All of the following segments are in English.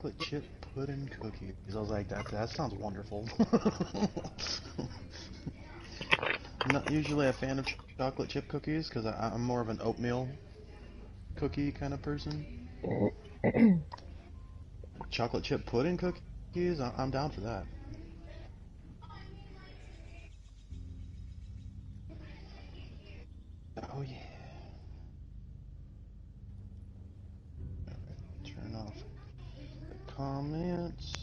Chocolate chip pudding cookies. I was like, that sounds wonderful. I'm not usually a fan of chocolate chip cookies because I'm more of an oatmeal cookie kind of person. Chocolate chip pudding cookies, I'm down for that. Oh yeah. Turn off the comments.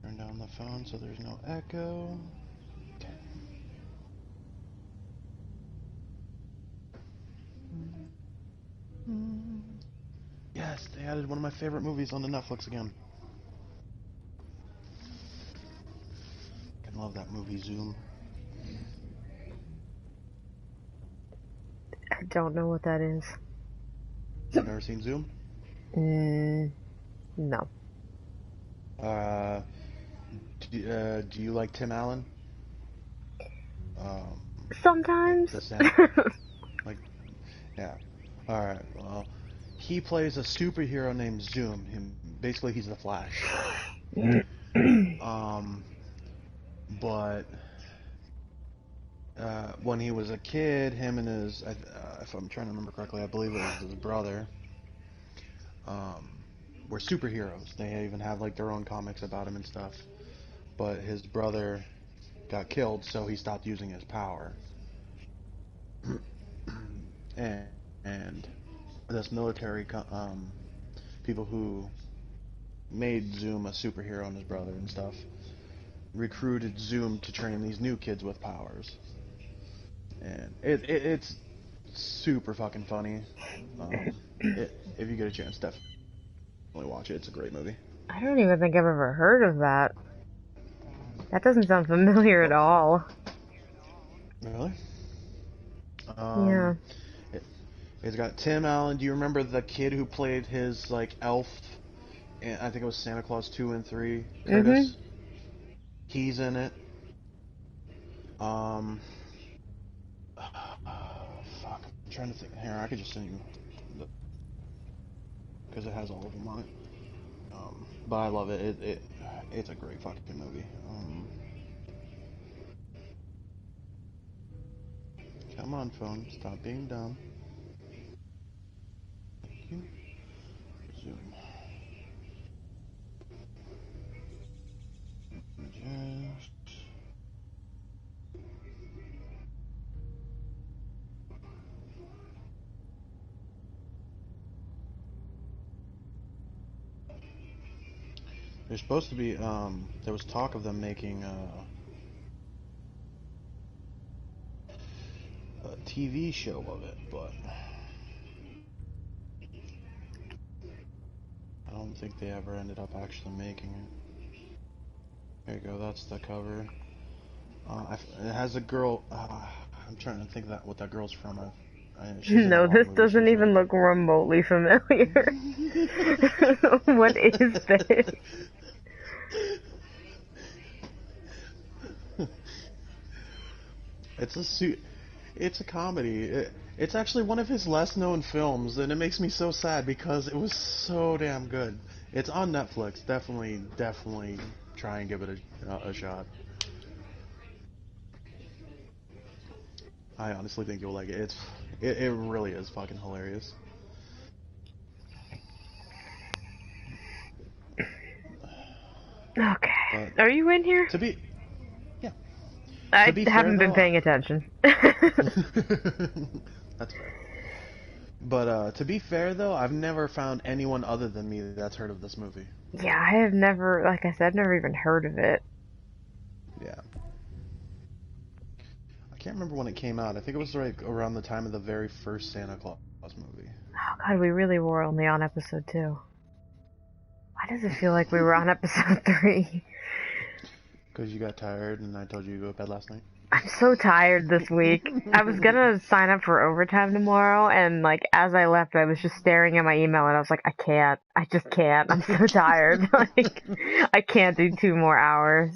Turn down the phone so there's no echo. Okay. Yes, they added one of my favorite movies onto Netflix again. I love that movie, Zoom. I don't know what that is. You've never seen Zoom? No. Uh, do you like Tim Allen? Um, like Sometimes. the Santa, like, yeah. All right. Well, he plays a superhero named Zoom. Basically, he's the Flash. Um, but when he was a kid, him and his, if I'm trying to remember correctly, I believe it was his brother, um, were superheroes. They even have like their own comics about him and stuff. But his brother got killed, so he stopped using his power. and and this military people who made Zoom a superhero and his brother and stuff recruited Zoom to train these new kids with powers, and it's super fucking funny. If you get a chance, definitely watch it. It's a great movie. I don't even think I've ever heard of that. That doesn't sound familiar at Oh, all. really? Yeah. Um, it, it's got Tim Allen. Do you remember the kid who played his like elf? And I think it was Santa Claus 2 and 3. Mhm. Curtis. He's in it. Um, fuck. I'm trying to think. Here, I could just send you because it has all of them on it. But I love it. It's a great fucking movie. Come on, phone. Stop being dumb. Thank you. Zoom. Just. There's supposed to be. There was talk of them making a TV show of it, but I don't think they ever ended up actually making it. There you go. That's the cover. It has a girl. I'm trying to think that what that girl's from. She's in a No, lot of this movies. doesn't She's really even good. look remotely familiar. What is this? it's a su- It's a comedy. It's actually one of his less known films, and it makes me so sad because it was so damn good. It's on Netflix. Definitely try and give it a shot. I honestly think you'll like it. It really is fucking hilarious. Okay. But Are you in here? to be yeah, to I be fair haven't been though, paying attention. that's fair. But to be fair though, I've never found anyone other than me that's heard of this movie. Yeah, I have never, like I said, never even heard of it. Yeah. I can't remember when it came out. I think it was like around the time of the very first Santa Claus movie. Oh god, we really were only on episode 2. Why does it feel like we were on episode 3? Because you got tired and I told you to go to bed last night. I'm so tired this week. I was gonna sign up for overtime tomorrow, and like as I left, I was just staring at my email, and I was like, I can't. I just can't. I'm so tired. Like, I can't do 2 more hours.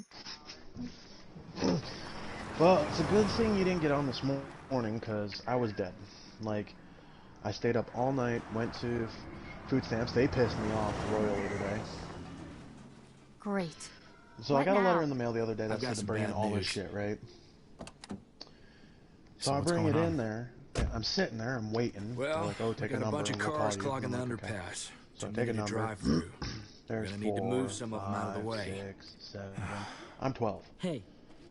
Well, it's a good thing you didn't get on this morning because I was dead. Like, I stayed up all night, went to food stamps. They pissed me off royally today. Great. So What I got a letter now? in the mail the other day that I've got said to some bring in bad all this news. shit, right? So So I what's bring it going on? in there. I'm sitting there. I'm waiting. They're Well, like, oh, we take a got a number bunch of and we'll call cars you. clogging I'm the like, okay. underpass. So I Too take many a to number. drive through. There's We're gonna need to 4, move some of them out of the 5, way. 6, 7. I'm 12. Hey,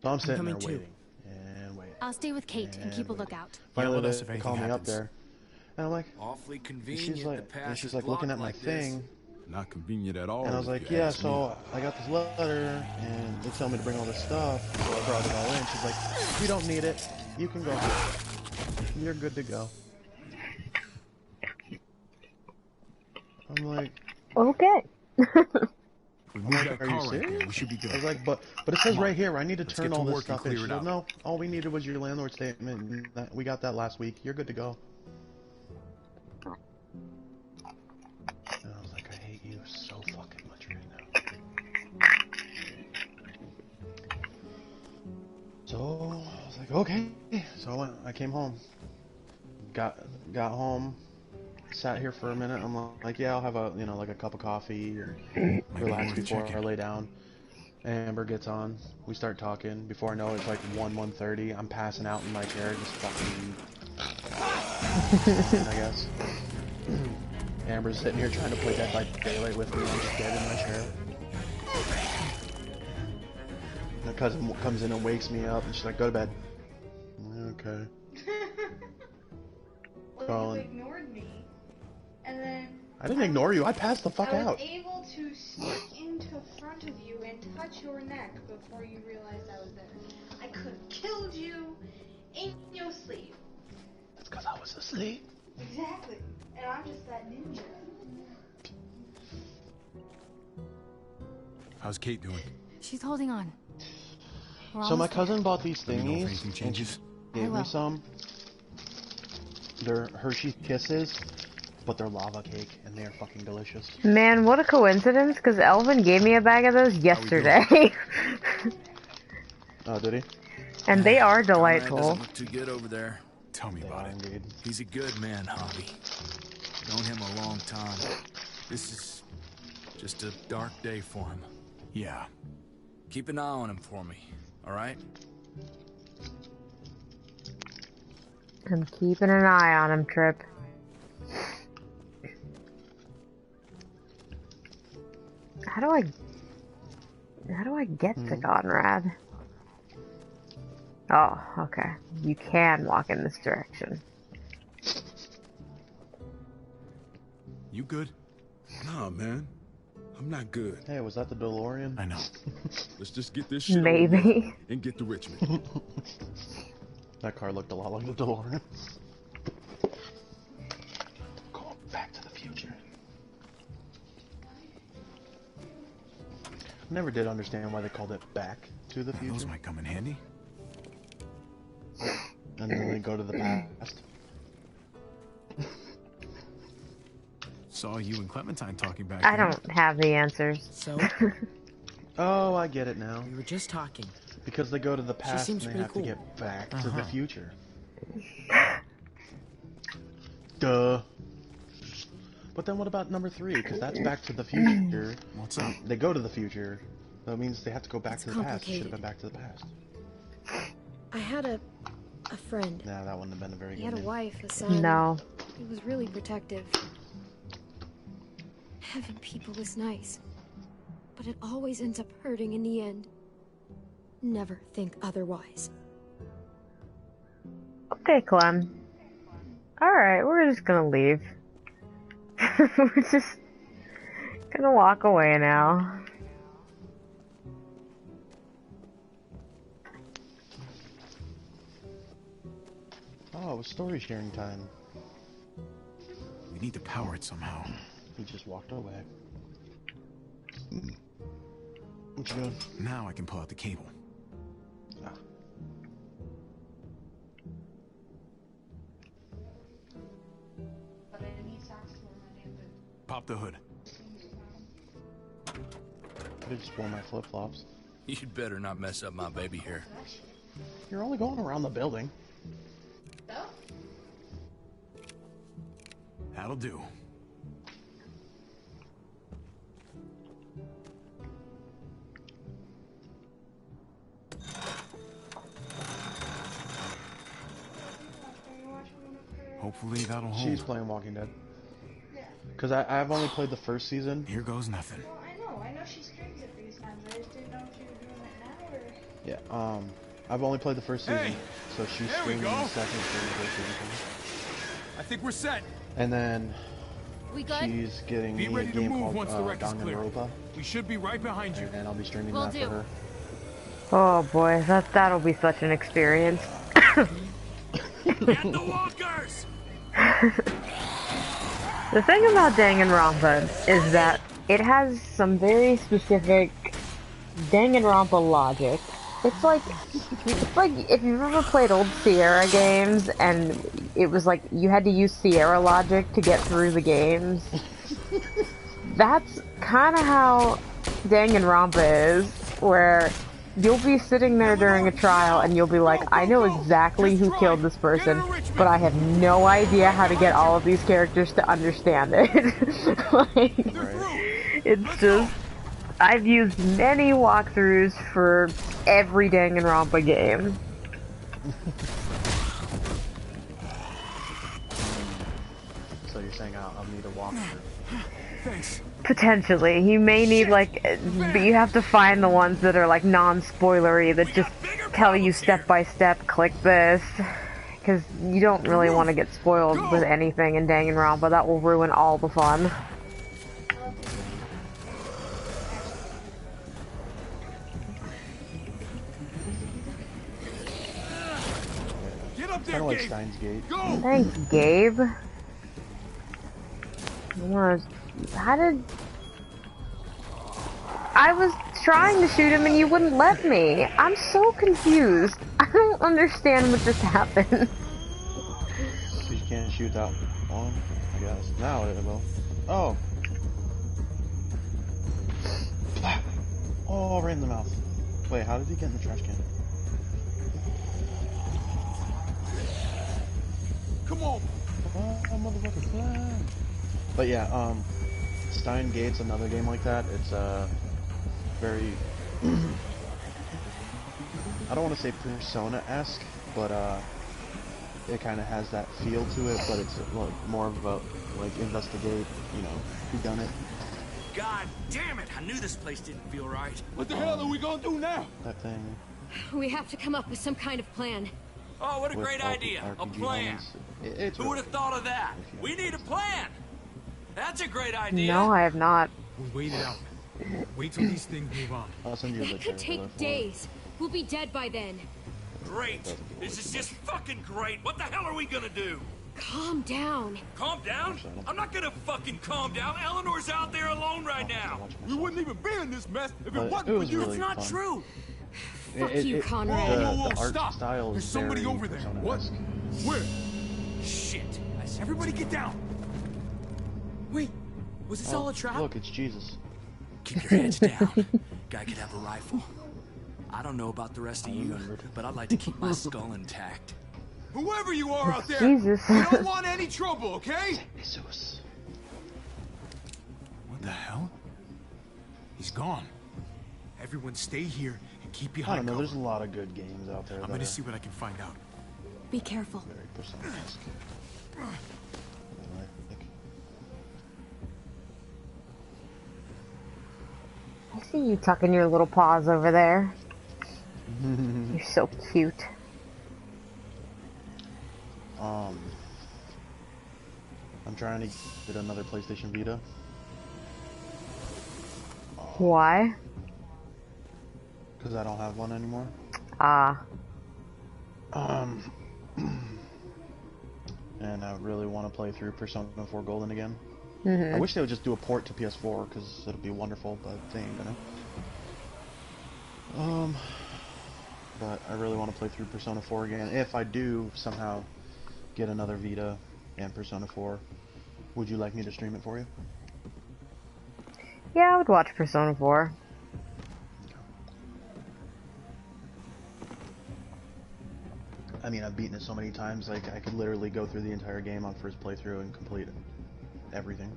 So I'm sitting there coming too. waiting and waiting. I'll stay with Kate and keep a waiting. lookout. Finally, let us if they anything call me up happens. there, and I'm like, Awfully and convenient. she's the like, pass she's is like looking at blocked my like this. thing, Not convenient at all. and I was if like, you yeah, ask so I got this letter, and they tell me to bring all this stuff, so I brought it all in. She's like, you don't need it, you can go. You're good to go. I'm like, Okay. We moved that are you car right there. serious? We should be good. I was like, but it says Come on, right here, I need to let's turn get to all this work and stuff in. clear She it goes, out. no, all we needed was your landlord statement, and we got that last week. You're good to go. And I was like, I hate you so fucking much right now. So I was like, okay. So I came home. Got home. Sat here for a minute. I'm like, yeah, I'll have a like a cup of coffee or relax before I lay down. Amber gets on. We start talking. Before I know it, it's like 1:30. I'm passing out in my chair, just fucking. I guess. Amber's sitting here trying to play Dead by Daylight with me. I'm just dead in my chair. My cousin comes in and wakes me up, and she's like, "Go to bed." Okay. Well, you ignored me, and then I didn't ignore you. I passed the fuck I was out. able to sneak into front of you and touch your neck before you realized I was there. I could have killed you in your sleep. That's because I was asleep. Exactly. And I'm just that ninja. How's Kate doing? She's holding on. We're So my almost there. cousin bought these Let me know if thingies, anything and she changes. gave I me will. some. They're Hershey Kisses, but they're lava cake, and they're fucking delicious. Man, what a coincidence, because Elvin gave me a bag of those yesterday. Oh, did he? And they are Conrad delightful. doesn't look too good over there. Tell me They about are it. indeed. He's a good man, Hobby. Known him a long time. This is just a dark day for him. Yeah. Keep an eye on him for me, all right? I'm keeping an eye on him, Trip. How do I get to Conrad? Oh, okay. You can walk in this direction. You good? Nah, man. I'm not good. Hey, was that the DeLorean? I know. Let's just get this shit over Maybe. with and get to Richmond. That car looked a lot like the DeLorean. Call Back to the Future. Never did understand why they called it Back to the Those Future. might come in handy. And then they go to the past. Saw you and Clementine talking back I then. don't have the answers. so Oh, I get it now. we were just talking. Because they go to the past and seems they pretty have cool. to get back to the Uh-huh. future. Duh. But then what about number 3? Because that's Back to the Future. What's up? They go to the future. That means they have to go back It's to the past. It should have complicated. been Back to the Past. I had a friend. Nah, that wouldn't have been a very He good had a name. wife, a son. No. He was really protective. Having people is nice, but it always ends up hurting in the end. Never think otherwise. Okay, Clem. Alright, we're just gonna leave. We're just gonna walk away now. Oh, it was story sharing time. We need to power it somehow. He just walked away. What you doing? Now I can pull out the cable. Ah. But I need socks for my damn boot. Pop the hood. I just wore my flip-flops. You'd better not mess up my baby hair. You're only going around the building. So? That'll do. Hopefully that'll hold. She's playing Walking Dead. Yeah. Because I've only played the first season. Here goes nothing. Well, I know she streams it these times. I just didn't know if you were doing it now or. Yeah, I've only played the first season. Hey, So she's there we streaming go. the second season, first season. I think we're set. And then We good? she's getting Be me a ready to game move called once the wreck is clear. Danganronpa. We should be right behind you. And I'll be streaming Will that do. for her. Oh boy, that'll be such an experience. Get the walkers! The thing about Danganronpa is that it has some very specific Danganronpa logic. It's like if you've ever played old Sierra games and it was like you had to use Sierra logic to get through the games. That's kind of how Danganronpa is, where you'll be sitting there during a trial and you'll be like, I know exactly who killed this person, but I have no idea how to get all of these characters to understand it. Like, it's just, I've used many walkthroughs for every Danganronpa game. So you're saying I'll need a walkthrough? Thanks. Potentially. You may need, like, but you have to find the ones that are, like, non-spoilery, that just tell you step by step, click this. Because you don't really want to get spoiled with anything in Danganronpa. That will ruin all the fun. Get up Kind there, of like Gabe. Steins Gate. Go! Thanks, Gabe. How did... I was trying to shoot him and you wouldn't let me. I'm so confused. I don't understand what just happened. Because you can't shoot that one, I guess. Now it will. Oh. Oh, right in the mouth. Wait, how did he get in the trash can? Come on! Oh, motherfucker, fly. But yeah, Stein Gate's another game like that. It's very I don't want to say Persona-esque, but it kind of has that feel to it, but it's more of a like investigate, you know, who done it. God damn it! I knew this place didn't feel right. What the hell are we gonna do now? That thing. We have to come up with some kind of plan. Oh, what a with great all the idea! A RPG plan. elements. It's Who really would have thought of that? We need a plan. That's a great idea. No, I have not. We'll wait it out. Wait till these things move on. I'll send you the That could trailer take for it. days. We'll be dead by then. Great. This is just fucking great. What the hell are we gonna do? Calm down. Calm down? I'm not gonna fucking calm down. Eleanor's out there alone right now. We wouldn't even be in this mess if it But wasn't it for was you. really That's not fun. true. Fuck you, Conrad. Whoa, The, whoa, whoa, the art stop. style There's is somebody very over there. What? Persona-esque. Where? Shit. Everybody get down. Wait. Was this all a trap? Look, it's Jesus. Keep your heads down. Guy could have a rifle. I don't know about the rest of you, but I'd like to keep my skull intact. Whoever you are out there, Jesus. we don't want any trouble, okay? Jesus. What the hell? He's gone. Everyone stay here and keep I behind don't know, cover. there's a lot of good games out there I'm that gonna are see what I can find out. Be careful. very Persona-esque. I see you tucking your little paws over there. You're so cute. I'm trying to get another PlayStation Vita. Why? Because I don't have one anymore. Ah. And I really want to play through Persona 4 Golden again. Mhm. I wish they would just do a port to PS4, because it'll be wonderful, but they ain't gonna. But I really want to play through Persona 4 again. If I do somehow get another Vita and Persona 4, would you like me to stream it for you? Yeah, I would watch Persona 4. I mean, I've beaten it so many times, like, I could literally go through the entire game on first playthrough and complete everything.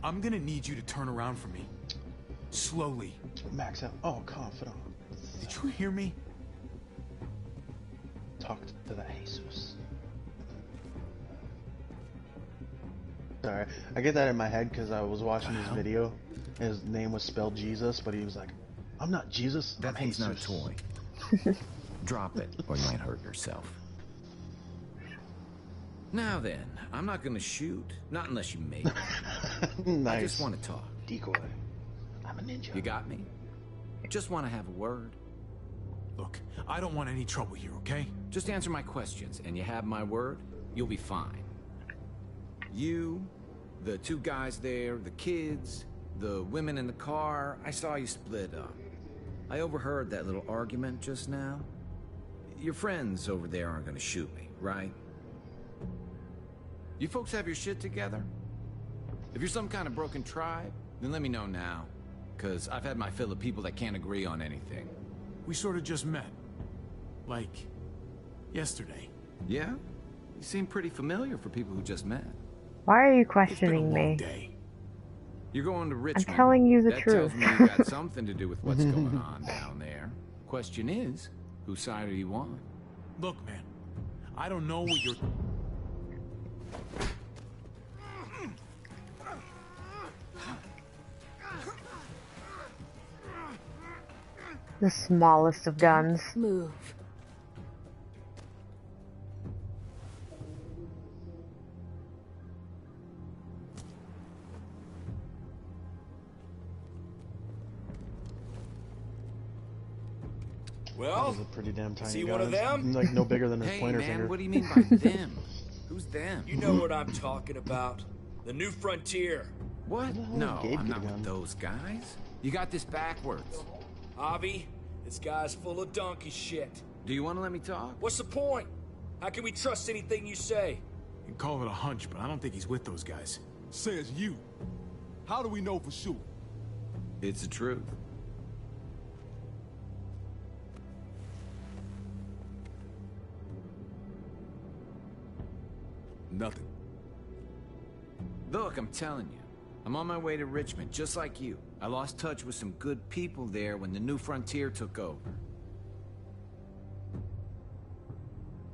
I'm gonna need you to turn around for me. Slowly. Max out. Oh, confidant. Did you hear me? Talk to the Jesus. alright. I get that in my head because I was watching his video. His name was spelled Jesus, but he was like, I'm not Jesus. That I'm thing's not a Jesus." toy. Drop it, or you might hurt yourself. Now then, I'm not gonna shoot. Not unless you make it. Nice. I just want to talk. Decoy. I'm a ninja. You got me? Just want to have a word. Look, I don't want any trouble here, okay? Just answer my questions, and you have my word, you'll be fine. You, the two guys there, the kids, the women in the car, I saw you split up. I overheard that little argument just now. Your friends over there aren't gonna shoot me, right? You folks have your shit together? If you're some kind of broken tribe, then let me know now. Because I've had my fill of people that can't agree on anything. We sort of just met. Like, yesterday. Yeah? You seem pretty familiar for people who just met. Why are you It's been a questioning long me? day. You're going to Richmond. I'm telling you the that truth. tells me you got something to do with what's going on down there. Question is, whose side are you on? Look, man, I don't know what you're... The smallest of guns. Move. Well, He's a pretty damn tiny he guy. one of them? Like no bigger than his Hey, pointer man, finger. what do you mean by them? Who's them? you know what I'm talking about. The new frontier. What? the hell No, did Gabe I'm get not a gun? with those guys. You got this backwards. Avi, this guy's full of donkey shit. Do you want to let me talk? What's the point? How can we trust anything you say? You can call it a hunch, but I don't think he's with those guys. Says you. How do we know for sure? It's the truth. Nothing. Look, I'm telling you. I'm on my way to Richmond, just like you. I lost touch with some good people there when the new frontier took over.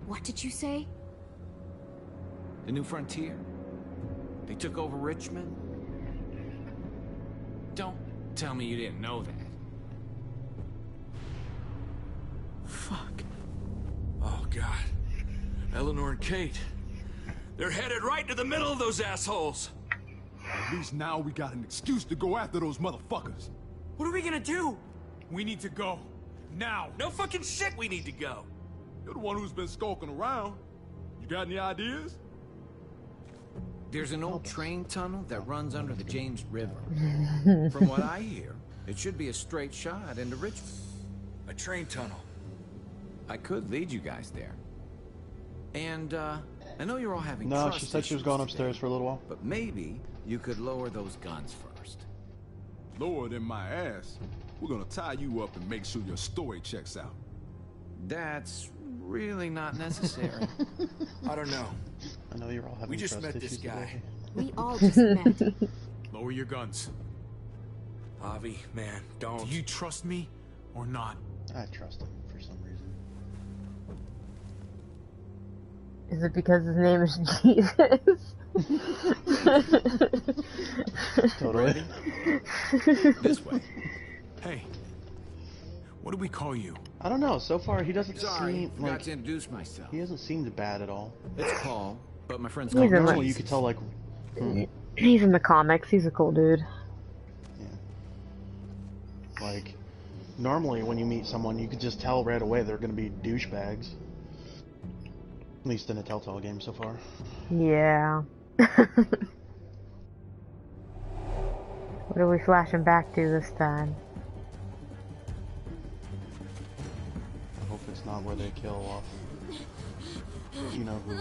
What did you say? The new frontier? They took over Richmond? Don't tell me you didn't know that. Fuck. Oh, God. Eleanor and Kate. They're headed right to the middle of those assholes. At least now we got an excuse to go after those motherfuckers. What are we gonna do? We need to go. Now. No fucking shit we need to go. You're the one who's been skulking around. You got any ideas? There's an old train tunnel that runs under the James River. From what I hear, it should be a straight shot into Richmond. A train tunnel. I could lead you guys there. And, I know you're all having No, trust she said she was issues going upstairs today, for a little while. but maybe you could lower those guns first. Lower than my ass. We're gonna tie you up and make sure your story checks out. That's really not necessary. I don't know. I know you're all having We just trust met this issues guy. today. We all just met. Lower your guns. Avi, man, don't. Do you trust me or not? I trust him for some reason. Is it because his name is Jesus? Totally. This way. Hey, what do we call you? I don't know. So far, he doesn't Sorry, seem forgot like to introduce myself. he hasn't seemed bad at all. It's Paul, but my friends He's call me in the- Normally, you Jesus. could tell like, He's in the comics. He's a cool dude. yeah, like normally when you meet someone, you could just tell right away they're going to be douchebags. At least in a Telltale game so far. Yeah. What are we flashing back to this time? I hope it's not where they kill off. You know who?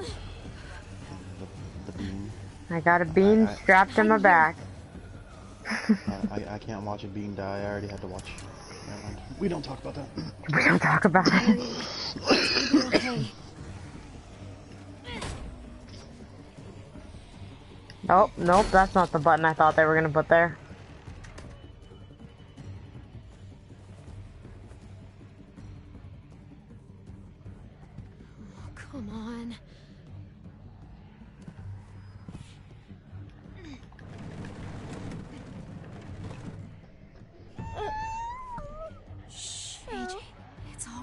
The bean. I got a bean I- strapped to my back. I can't watch a bean die. I already had to watch. Never mind. We don't talk about that. We don't talk about it. Okay. Oh, nope, that's not the button I thought they were gonna put there. Come on.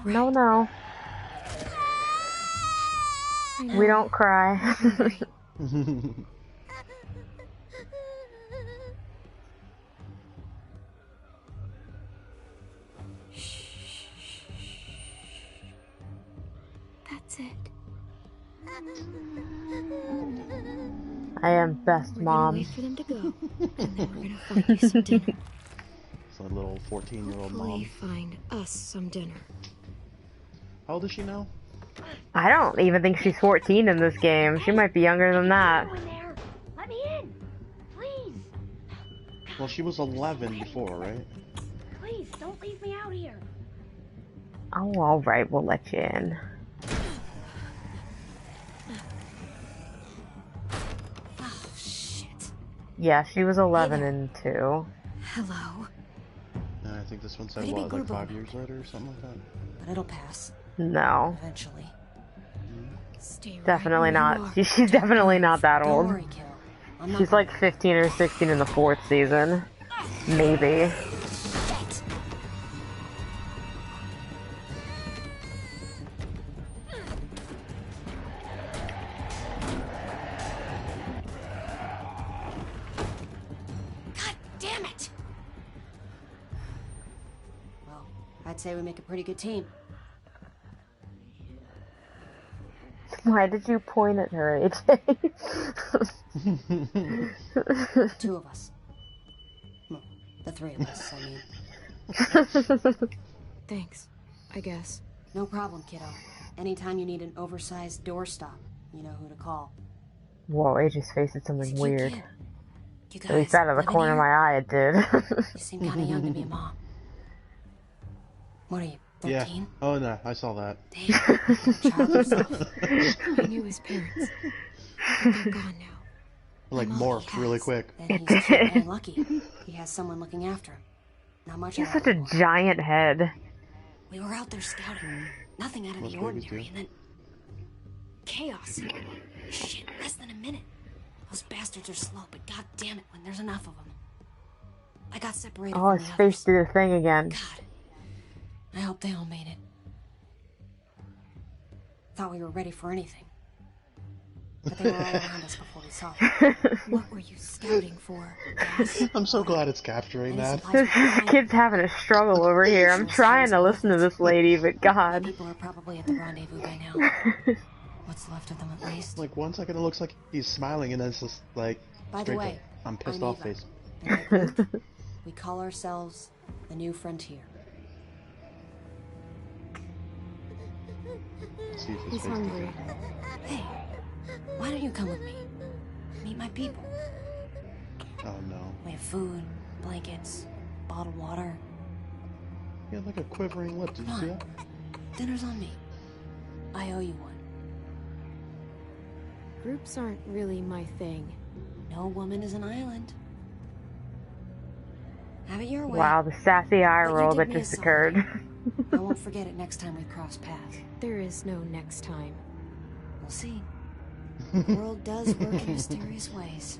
No, no. We don't cry. That's it. I am best We're gonna mom. wait for them to go, and then we're gonna find you some dinner. It's a little 14-year-old mom. Hopefully find us some dinner. How old is she now? I don't even think she's 14 in this game. She might be younger than that. Let me in, please. Well, she was 11 before, right? Please don't leave me out here. Oh, alright, we'll let you in. Oh, shit. Yeah, she was 11 and 2. Hello. And I think this one said, Pretty what, big like group 5 years later or something like that? But it'll pass. No. Eventually. Stay right Definitely where you not. are. She's definitely not that Don't old. worry, kiddo. I'm not She's like 15 or 16 in the 4th season. Maybe. God damn it! Well, I'd say we make a pretty good team. Why did you point at her, AJ? Two of us. Well, the three of us, I mean. Thanks, I guess. No problem, kiddo. Anytime you need an oversized doorstop, you know who to call. Whoa, AJ's face did something weird. You At least guys out of the living corner of here? my eye it did. You seem kind of young to be a mom. What are you, 13? Yeah. Oh, no, I saw that. Damn, child yourself. I knew his parents. But they're gone now. Like, morphed really quick. Then he's cute and lucky. He has someone looking after him. Not much He of has that such a before. giant head. We were out there scouting. Nothing out of Most the babies ordinary, do. and then... Chaos. Shit, less than a minute. Those bastards are slow, but god damn it, when there's enough of them. I got separated Oh, from his the face others. did a thing again. God. I hope they all made it. Thought we were ready for anything. But they were all around us before we saw them. What were you scouting for? Gas? I'm so glad it's capturing Any that. supplies This we could find? kid's having a struggle over here. I'm trying to listen to this lady, but God. People are probably at the rendezvous by now. What's left of them at least. Like, 1 second it looks like he's smiling, and then it's just, like, By the straight way, up, I'm pissed I'm off Eva. face. In my group, we call ourselves the New Frontier. See if his He's face hungry. Hey, why don't you come with me? Meet my people. Oh, no. We have food, blankets, bottled water. He had, like, a quivering lip. Did you see that? Dinner's on me. I owe you one. Groups aren't really my thing. No woman is an island. Have it your way. Wow, the sassy eye But you roll did that me a just solid. occurred. I won't forget it next time we cross paths. There is no next time. We'll see. The world does work in mysterious ways.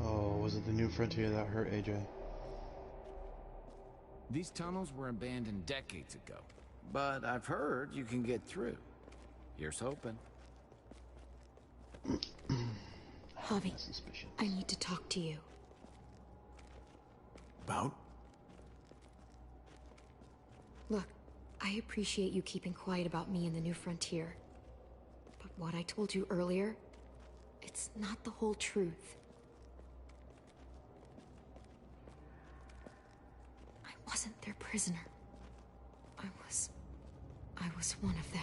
Oh, was it the New Frontier that hurt AJ? These tunnels were abandoned decades ago, but I've heard you can get through. Here's hoping. Javi, Suspicious. I need to talk to you. About? Look, I appreciate you keeping quiet about me and the New Frontier. But what I told you earlier, it's not the whole truth. I wasn't their prisoner. I was one of them.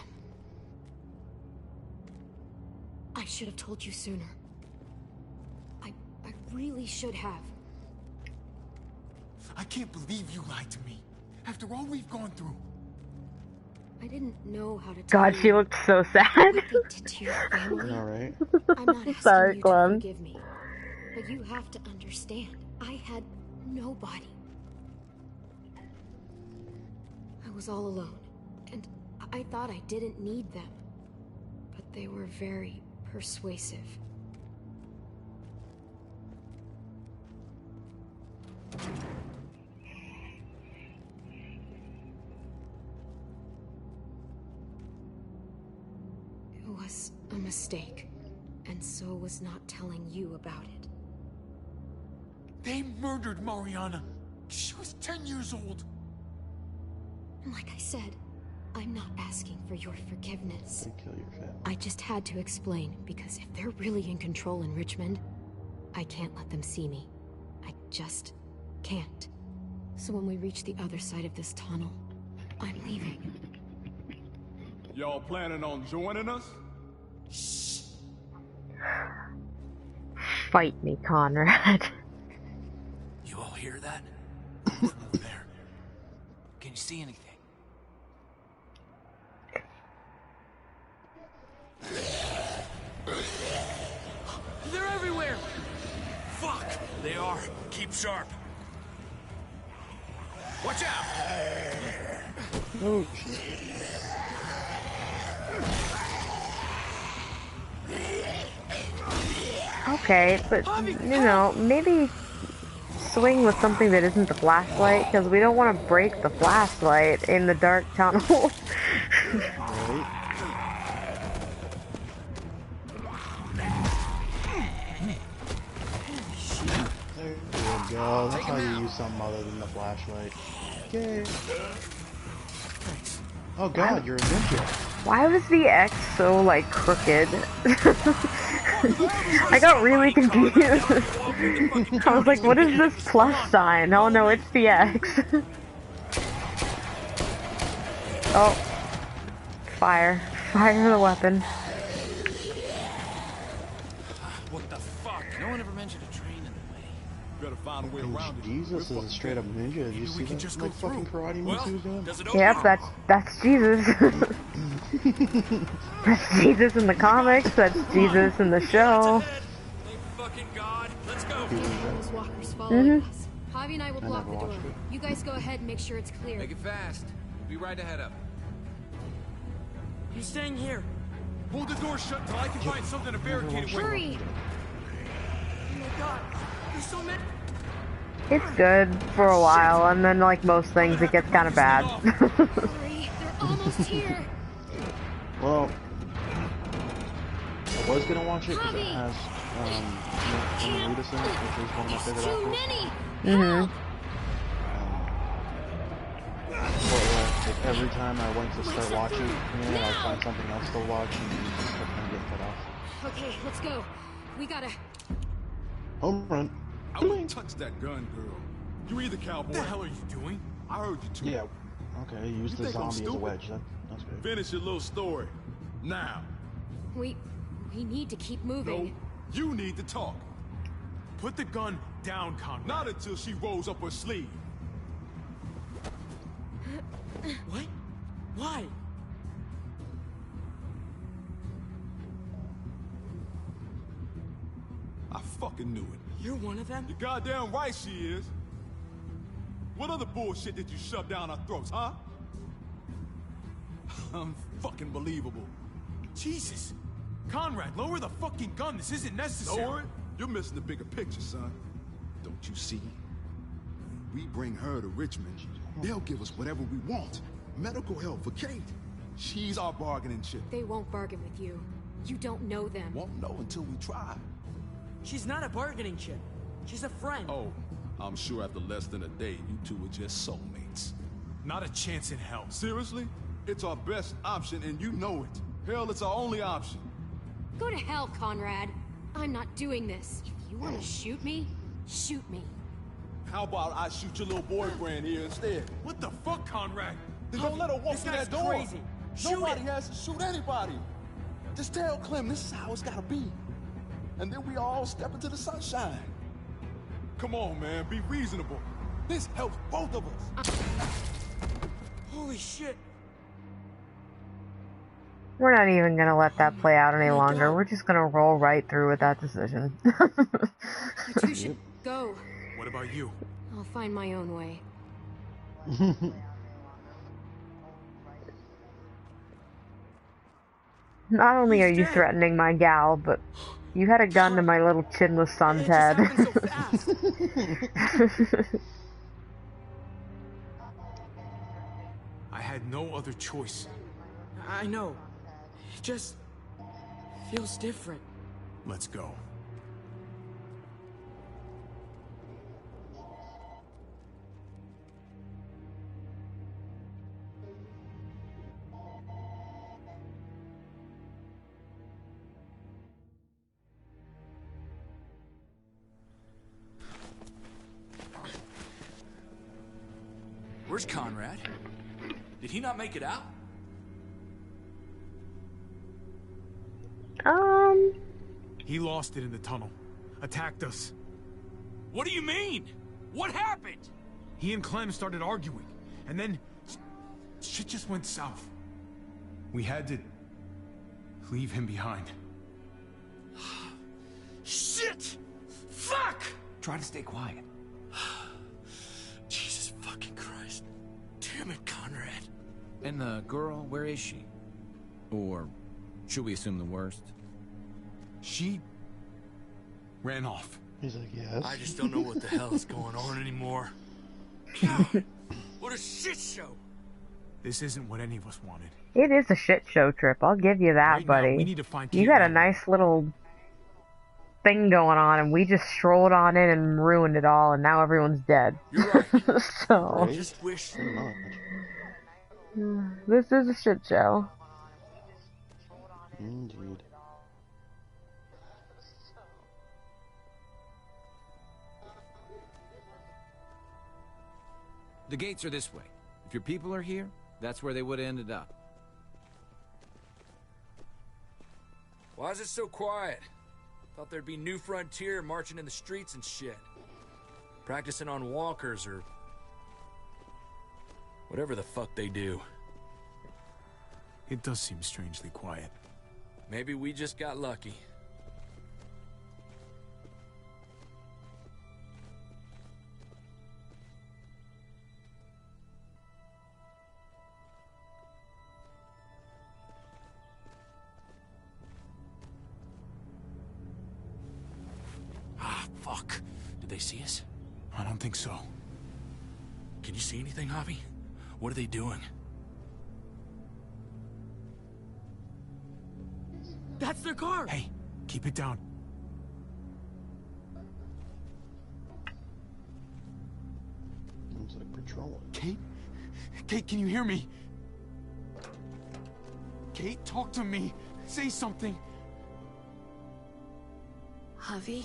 I should have told you sooner. I really should have. I can't believe you lied to me. After all we've gone through. I didn't know how to tell God, she you looked so sad. what they did to your family. All right. I'm not asking Sorry, you Clem. to forgive me. But you have to understand, I had nobody. I was all alone, and I thought I didn't need them. But they were very persuasive. It was a mistake, and so was not telling you about it. They murdered Mariana. She was 10 years old. Like I said, I'm not asking for your forgiveness. They kill your family. I just had to explain, because if they're really in control in Richmond, I can't let them see me. I just can't. So when we reach the other side of this tunnel, I'm leaving. Y'all planning on joining us? Fight me, Conrad. You all hear that? From over there. Can you see anything? They're everywhere! Fuck! They are. Keep sharp. Watch out! Oh, shit. Okay, but, you know, maybe swing with something that isn't the flashlight, because we don't want to break the flashlight in the dark tunnel. Right. There you go. That's how you use something other than the flashlight. Yay. Oh god, you're a ninja. Why was the X so, like, crooked? I got really confused. I was like, what is this plus sign? Oh no, it's the X. Oh. Fire. Fire the weapon. What the fuck? No one ever mentioned a train in the way. Better find a way around it. Jesus is a straight up ninja. Did you see that like fucking karate moves he was doing? Yep, that's Jesus. That's Jesus in the comics, that's Jesus in the show. Thank fucking God. Let's go. Those walkers following us. Javi and I will block the door. You guys go ahead and make sure it's clear. Make it fast. Be right ahead of. He's staying here. Hold the door shut till I can find something to barricade it with. Hurry! Oh my god. There's so many. It's good for a while, and then like most things, it gets kind of bad. Hurry! They're almost here! Well, I was gonna watch it because it has Nick Reedus in it, which is one of my favorite actors. But like, every time I went to start watching it, I'd find something else to watch and just kept on getting cut off. Okay, let's go. We gotta... Home run. I wouldn't touch that gun, girl. You either, cowboy. What the hell are you doing? I heard you too. Yeah. Okay, use the think I'm zombie as a stupid? wedge. That's good. Finish your little story. Now. We need to keep moving. No, you need to talk. Put the gun down, Conrad. Not until she rolls up her sleeve. What? Why? I fucking knew it. You're one of them? You're goddamn right she is. What other bullshit did you shove down our throats, huh? Unfucking believable. Jesus. Conrad, lower the fucking gun. This isn't necessary. Lower it? You're missing the bigger picture, son. Don't you see? We bring her to Richmond. They'll give us whatever we want. Medical help for Kate. She's our bargaining chip. They won't bargain with you. You don't know them. Won't know until we try. She's not a bargaining chip. She's a friend. Oh, I'm sure after less than a day, you two are just soulmates. Not a chance in hell. Seriously? It's our best option and you know it. Hell, it's our only option. Go to hell, Conrad. I'm not doing this. If you want to shoot me, shoot me. How about I shoot your little boyfriend here instead? What the fuck, Conrad? Then don't let her walk This through guy's that door. crazy. Shoot Nobody it. has to shoot anybody. Just tell Clem this is how it's gotta be. And then we all step into the sunshine. Come on, man, be reasonable. This helps both of us. Holy shit. We're not even gonna let that play out any longer. We're just gonna roll right through with that decision. You should go. What about you? I'll find my own way. Not only are you threatening my gal, but you had a gun to my little chinless son's head. I had no other choice. I know. It just feels different. Let's go. Where's Conrad? Did he not make it out? He lost it in the tunnel. Attacked us. What do you mean? What happened? He and Clem started arguing, and then shit just went south. We had to leave him behind. Shit! Fuck! Try to stay quiet. Jesus fucking Christ. Damn it, Conrad. And the girl, where is she? Or should we assume the worst? She ran off. He's like, yes. I just don't know what the hell is going on anymore. God, what a shit show. This isn't what any of us wanted. It is a shit show trip, I'll give you that, Right now, buddy. we need to find You Kate had a now. nice little thing going on, and we just strolled on in and ruined it all, and now everyone's dead. You're right. So, I just wish... this is a shit show. Indeed. The gates are this way. If your people are here, that's where they would have ended up. Why is it so quiet? Thought there'd be New Frontier marching in the streets and shit. Practicing on walkers or... whatever the fuck they do. It does seem strangely quiet. Maybe we just got lucky. Fuck. Did they see us? I don't think so. Can you see anything, Javi? What are they doing? That's their car! Hey, keep it down. Seems like patrolling. Kate? Kate, can you hear me? Kate, talk to me. Say something. Javi?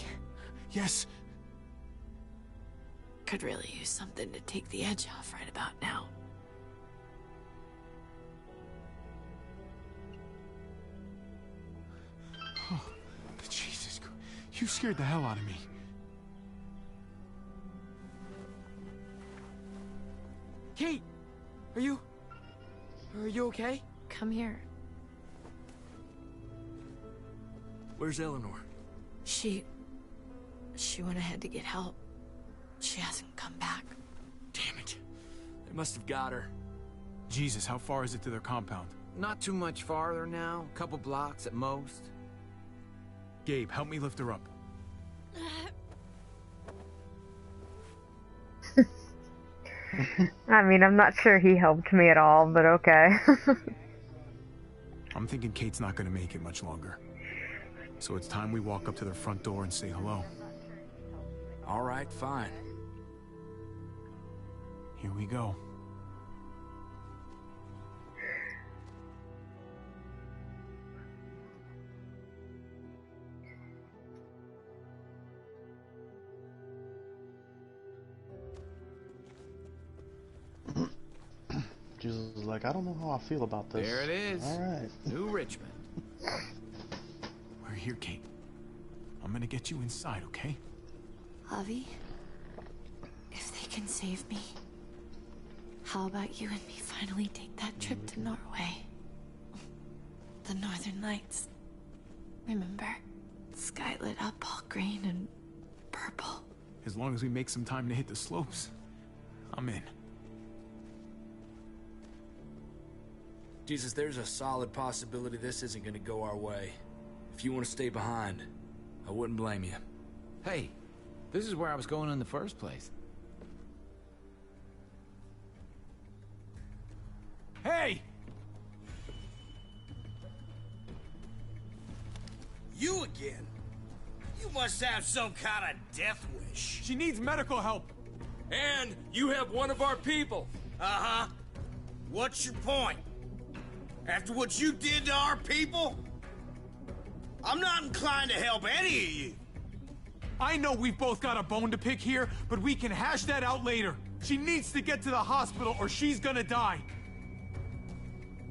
Yes. Could really use something to take the edge off right about now. Oh, Jesus Christ. You scared the hell out of me. Kate! Are you okay? Come here. Where's Eleanor? She went ahead to get help. She hasn't come back. Damn it. They must have got her. Jesus, how far is it to their compound? Not too much farther now. A couple blocks at most. Gabe, help me lift her up. I mean, I'm not sure he helped me at all, but okay. I'm thinking Kate's not gonna make it much longer. So it's time we walk up to their front door and say hello. All right, fine. Here we go. Jesus is like, I don't know how I feel about this. There it is. All right. New Richmond. We're here, Kate. I'm gonna get you inside, okay? Javi, if they can save me, how about you and me finally take that trip to Norway? the Northern Lights. Remember? The sky lit up all green and purple. As long as we make some time to hit the slopes, I'm in. Jesus, there's a solid possibility this isn't gonna go our way. If you want to stay behind, I wouldn't blame you. Hey, this is where I was going in the first place. Hey! You again? You must have some kind of death wish. She needs medical help. And you have one of our people. Uh-huh. What's your point? After what you did to our people? I'm not inclined to help any of you. I know we've both got a bone to pick here, but we can hash that out later. She needs to get to the hospital or she's gonna die.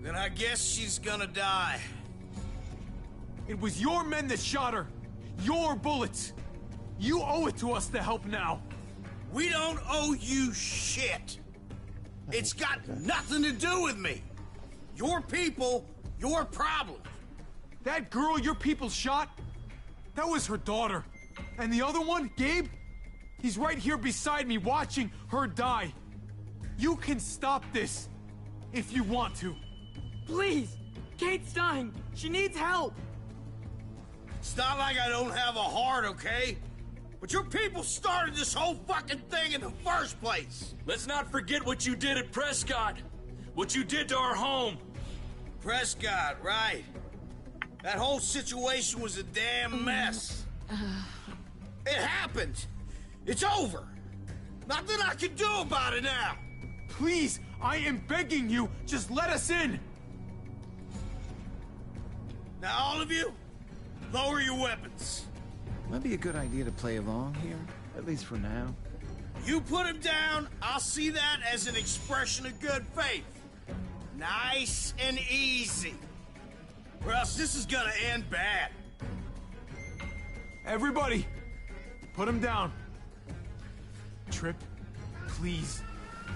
Then I guess she's gonna die. It was your men that shot her. Your bullets. You owe it to us to help now. We don't owe you shit. It's got nothing to do with me. Your people, your problem. That girl your people shot, that was her daughter. And the other one, Gabe, he's right here beside me watching her die. You can stop this if you want to. Please! Kate's dying! She needs help! It's not like I don't have a heart, okay? But your people started this whole fucking thing in the first place. Let's not forget what you did at Prescott. What you did to our home. Prescott, right. That whole situation was a damn mess. It happened. It's over. Nothing I can do about it now. Please, I am begging you, just let us in. Now, all of you, lower your weapons. Might be a good idea to play along here, at least for now. You put him down, I'll see that as an expression of good faith. Nice and easy. Or else this is gonna end bad. Everybody, put him down. Trip, please.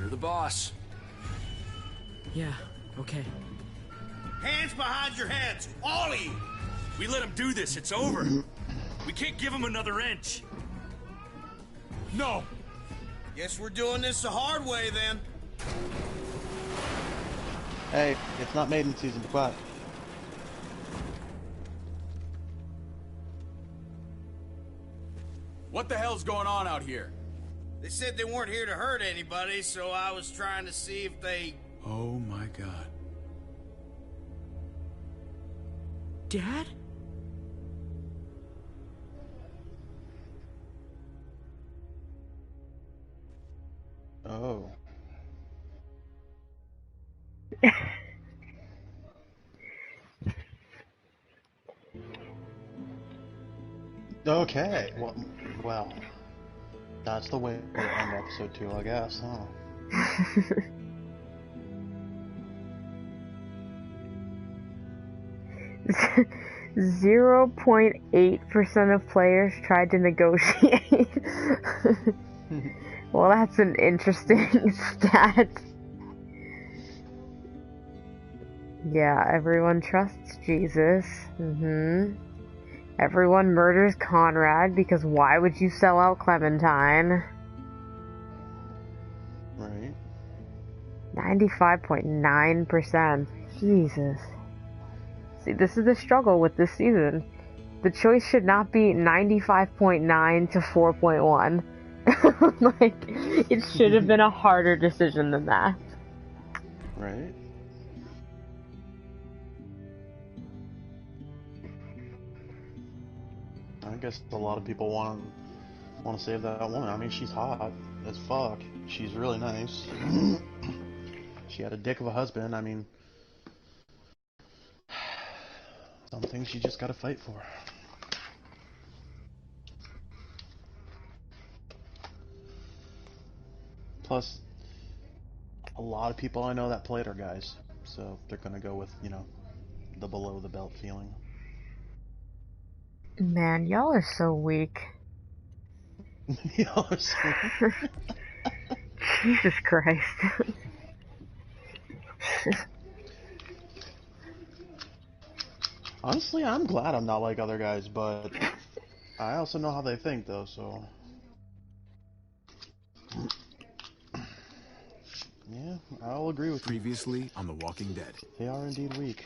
You're the boss. Yeah, okay. Hands behind your heads, all of you. We let him do this, it's over. We can't give him another inch. No. Guess we're doing this the hard way then. Hey, it's not maiden season, be quiet. What the hell's going on out here? They said they weren't here to hurt anybody, so I was trying to see if they... Oh my god. Dad? Oh. Okay, well, that's the way to end episode 2, I guess, huh? 0.8% of players tried to negotiate. Well, that's an interesting stat. Yeah, everyone trusts Jesus. Everyone murders Conrad because why would you sell out Clementine? Right. 95.9%. Jesus. See, this is the struggle with this season. The choice should not be 95.9 to 4.1. Like, it should have been a harder decision than that. Right. I guess a lot of people want to save that woman. I mean, she's hot as fuck. She's really nice. She had a dick of a husband. I mean, some things you just gotta fight for. Plus, a lot of people I know that played are guys, so they're gonna go with, you know, the below the belt feeling. Man, y'all are so weak. Y'all are so weak. Jesus Christ. Honestly, I'm glad I'm not like other guys, but I also know how they think, though, so... Yeah, I'll agree with you. Previously on The Walking Dead. They are indeed weak.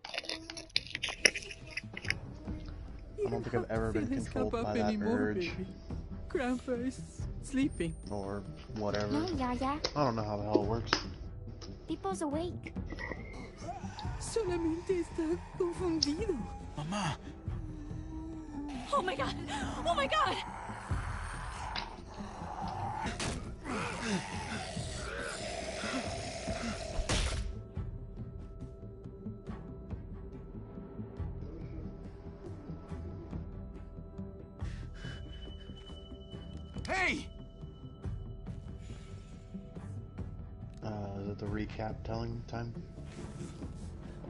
I don't think I've ever been controlled by that urge. Grandpa's sleeping. Or whatever. No, Yaya. I don't know how the hell it works. People's awake. Solamente está confundido. Mamá. Oh my god! Oh my god! Hey! Is it the recap telling time?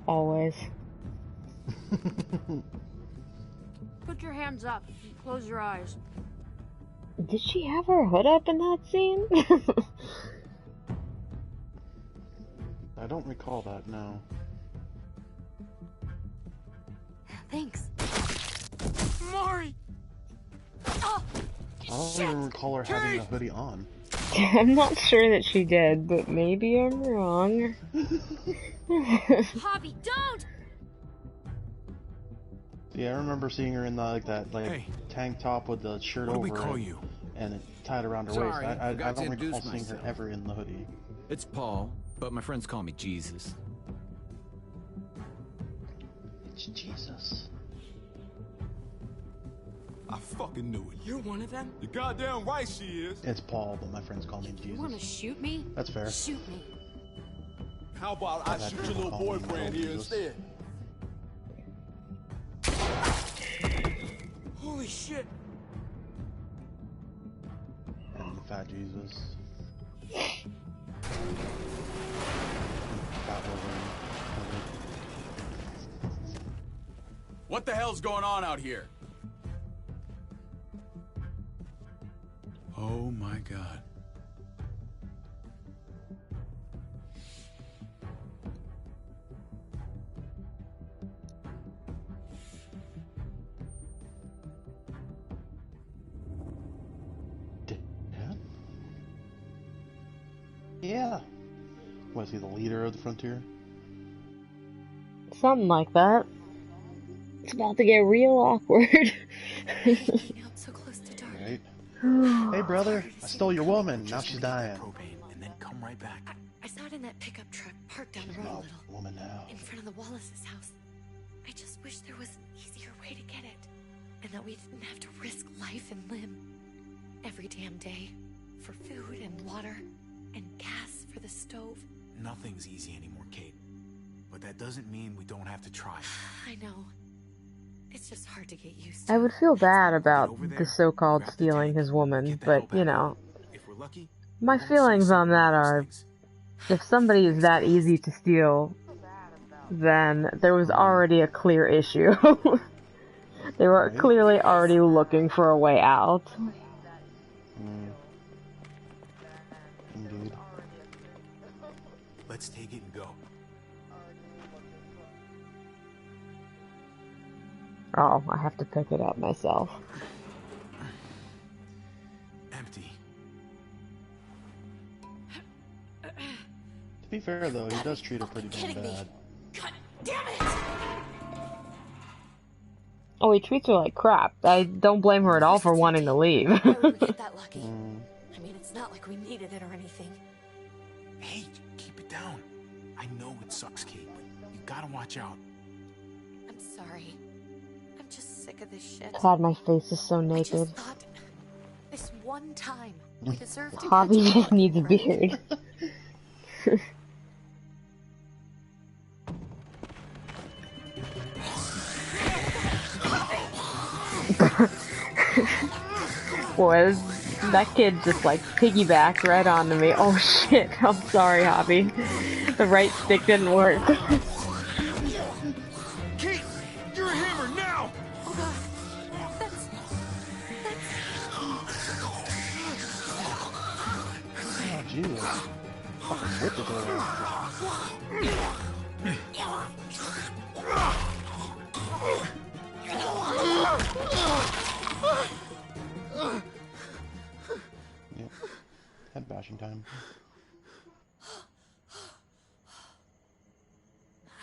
Always. Put your hands up. Close your eyes. Did she have her hood up in that scene? I don't recall that, no. Thanks. Mari! Oh, I don't even recall her having a hoodie on. I'm not sure that she did, but maybe I'm wrong. Hobby, don't! Yeah, I remember seeing her in the, like that tank top with the shirt over What do we call it, you? and it tied around her Sorry, waist. I forgot to don't recall introduce seeing her myself. ever in the hoodie. It's Paul, but my friends call me Jesus. It's Jesus. I fucking knew it. You're one of them? You're goddamn right she is. It's Paul, but my friends call me You wanna Jesus. shoot me? That's fair. Shoot me. How about I I've had shoot your people little call me boyfriend little here Jesus. instead? Holy shit! And the fat Jesus. Fat Wolverine. What the hell's going on out here? Oh my god. Yeah. Was he the leader of the frontier? Something like that. It's about to get real awkward. I'm so close to dark. Right? Hey brother, I stole your woman, now she's dying. And then come right back. I saw it in that pickup truck parked down the road a No, little. woman now. In front of the Wallace's house. I just wish there was an easier way to get it. And that we didn't have to risk life and limb every damn day for food and water and gas for the stove. Nothing's easy anymore, Kate. But that doesn't mean we don't have to try. I know. It's just hard to get used to. I would feel bad about the so-called stealing his woman, but, you know, If we're lucky, my feelings on that are, if somebody is that easy to steal, then there was already a clear issue. They were clearly already looking for a way out. Indeed. let's take it and go. Oh, I have to pick it up myself. Empty. To be fair though, he does treat her pretty damn bad. God damn it! Oh, he treats her like crap. I don't blame her at all for wanting to leave. Why would we get that lucky? I mean, it's not like we needed it or anything. Hey, keep it down. I know it sucks, Kate, but you gotta watch out. I'm sorry. I'm just sick of this shit. God, my face is so I naked. just thought this one time we deserved to Hobby catch just up. needs a beard. Boy, that kid just like piggybacked right onto me. Oh shit, I'm sorry, Hobby. The right stick didn't work. Kate, you're a hammer now! Oh god. That's... Oh, Jesus. Fucking whipped it to her. washing time.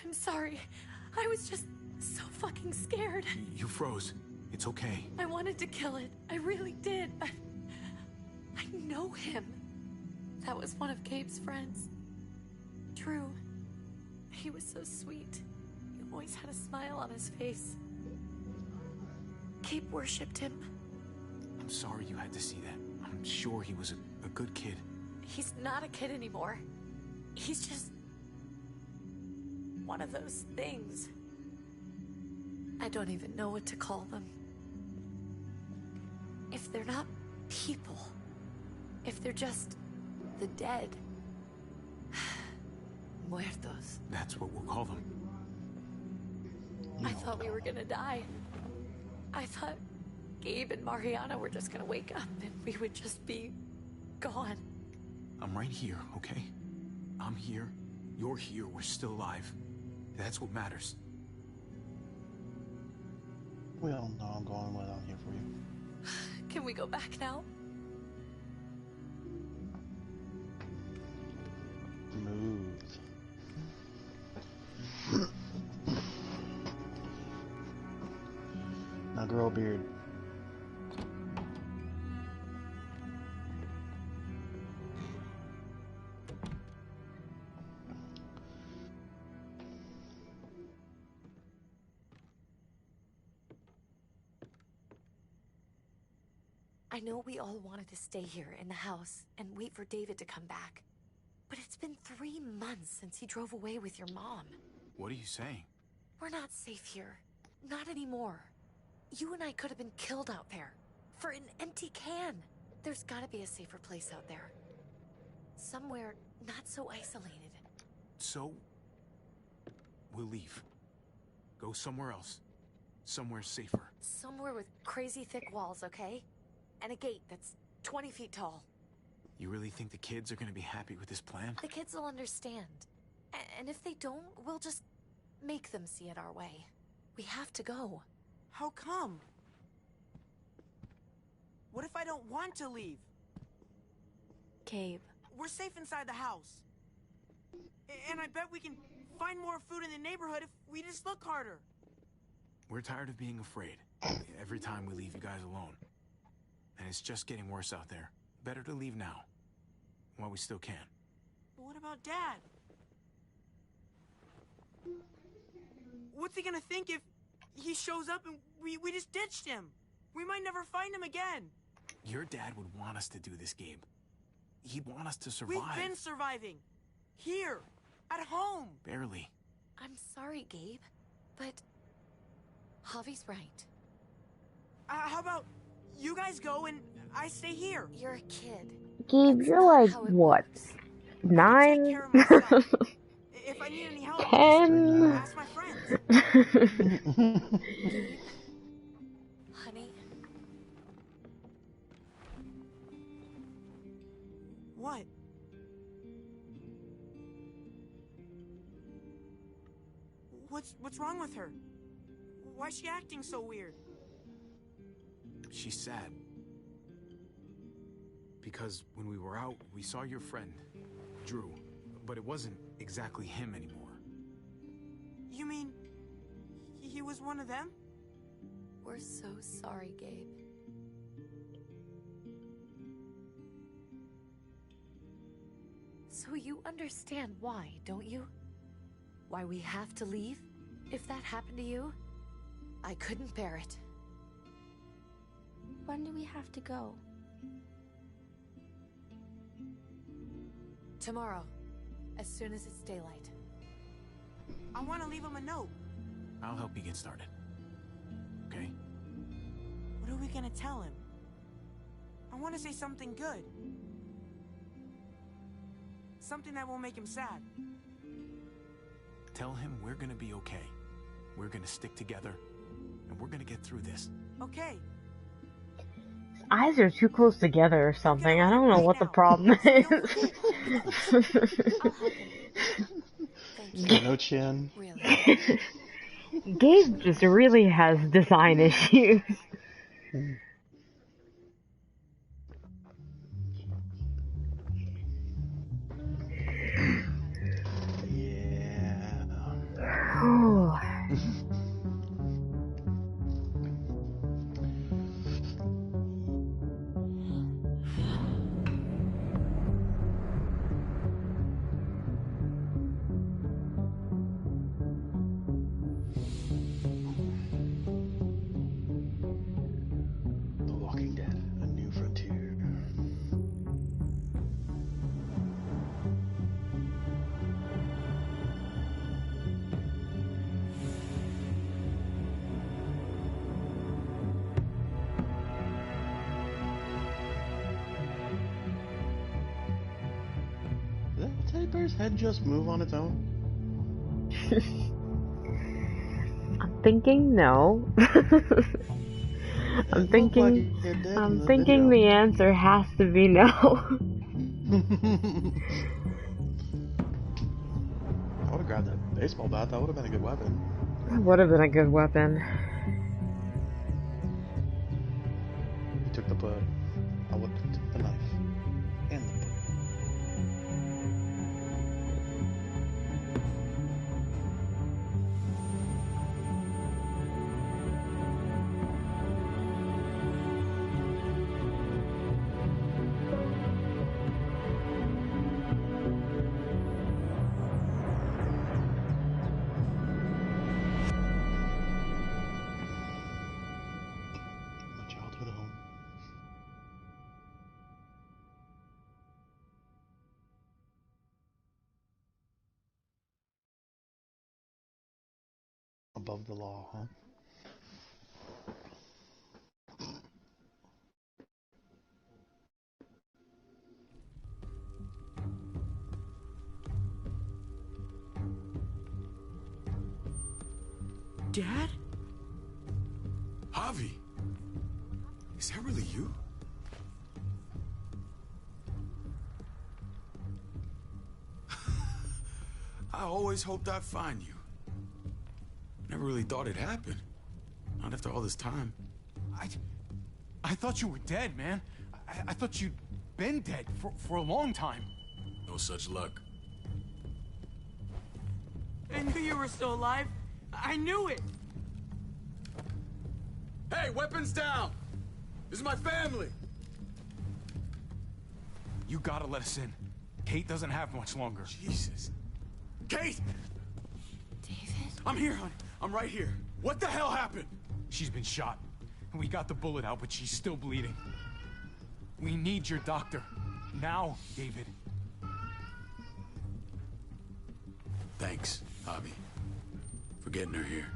I'm sorry. I was just so fucking scared. You froze. It's okay. I wanted to kill it. I really did. I know him. That was one of Gabe's friends. Drew. He was so sweet. He always had a smile on his face. Gabe worshipped him. I'm sorry you had to see that. I'm sure he was a good kid. He's not a kid anymore. He's just one of those things. I don't even know what to call them. If they're not people, if they're just the dead, muertos. That's what we'll call them. I thought we were gonna die. I thought Gabe and Mariana were just gonna wake up and we would just be gone. I'm right here, okay? I'm here. You're here. We're still alive. That's what matters. Well, no, I'm going with out here for you. Can we go back now? Smooth. Now grow a beard. I know we all wanted to stay here in the house and wait for David to come back. But it's been 3 months since he drove away with your mom. What are you saying? We're not safe here. Not anymore. You and I could have been killed out there. For an empty can. There's gotta be a safer place out there. Somewhere not so isolated. So, we'll leave. Go somewhere else. Somewhere safer. Somewhere with crazy thick walls, okay? And a gate that's 20 feet tall. You really think the kids are gonna be happy with this plan? The kids will understand. And if they don't, we'll just make them see it our way. We have to go. How come? What if I don't want to leave? Gabe. We're safe inside the house. And I bet we can find more food in the neighborhood if we just look harder. We're tired of being afraid. Every time we leave you guys alone. And it's just getting worse out there. Better to leave now. While we still can. But what about Dad? What's he gonna think if he shows up and we just ditched him? We might never find him again. Your dad would want us to do this, Gabe. He'd want us to survive. We've been surviving. Here. At home. Barely. I'm sorry, Gabe. But Javi's right. How about you guys go and I stay here? You're a kid. Gabe, you're like, what? 9? If I need any help, 10? ask my friends. Honey. What? What's wrong with her? Why is she acting so weird? She's sad. Because when we were out, we saw your friend, Drew. But it wasn't exactly him anymore. You mean he was one of them? We're so sorry, Gabe. So you understand why, don't you? Why we have to leave? If that happened to you, I couldn't bear it. When do we have to go? Tomorrow, as soon as it's daylight. I want to leave him a note. I'll help you get started. Okay? What are we gonna tell him? I want to say something good. Something that won't make him sad. Tell him we're gonna be okay. We're gonna stick together, and we're gonna get through this. Okay. His eyes are too close together or something. I don't know what the problem is. No chin. Gabe just really has design issues. bear's head just move on its own? I'm thinking no. I'm thinking the answer has to be no. I would have grabbed that baseball bat. That would have been a good weapon. That would have been a good weapon. He took the put. I would have took the knife and the put. Above the law, huh? Dad? Javi, is that really you? I always hoped I'd find you. Never really thought it'd happen. Not after all this time. I thought you were dead, man. I thought you'd been dead for a long time. No such luck. I knew you were still alive. I knew it. Hey, weapons down! This is my family! You gotta let us in. Kate doesn't have much longer. Jesus. Kate! David? I'm here, honey. I'm right here. What the hell happened? She's been shot. We got the bullet out, but she's still bleeding. We need your doctor. Now, David. Thanks, Javi, for getting her here.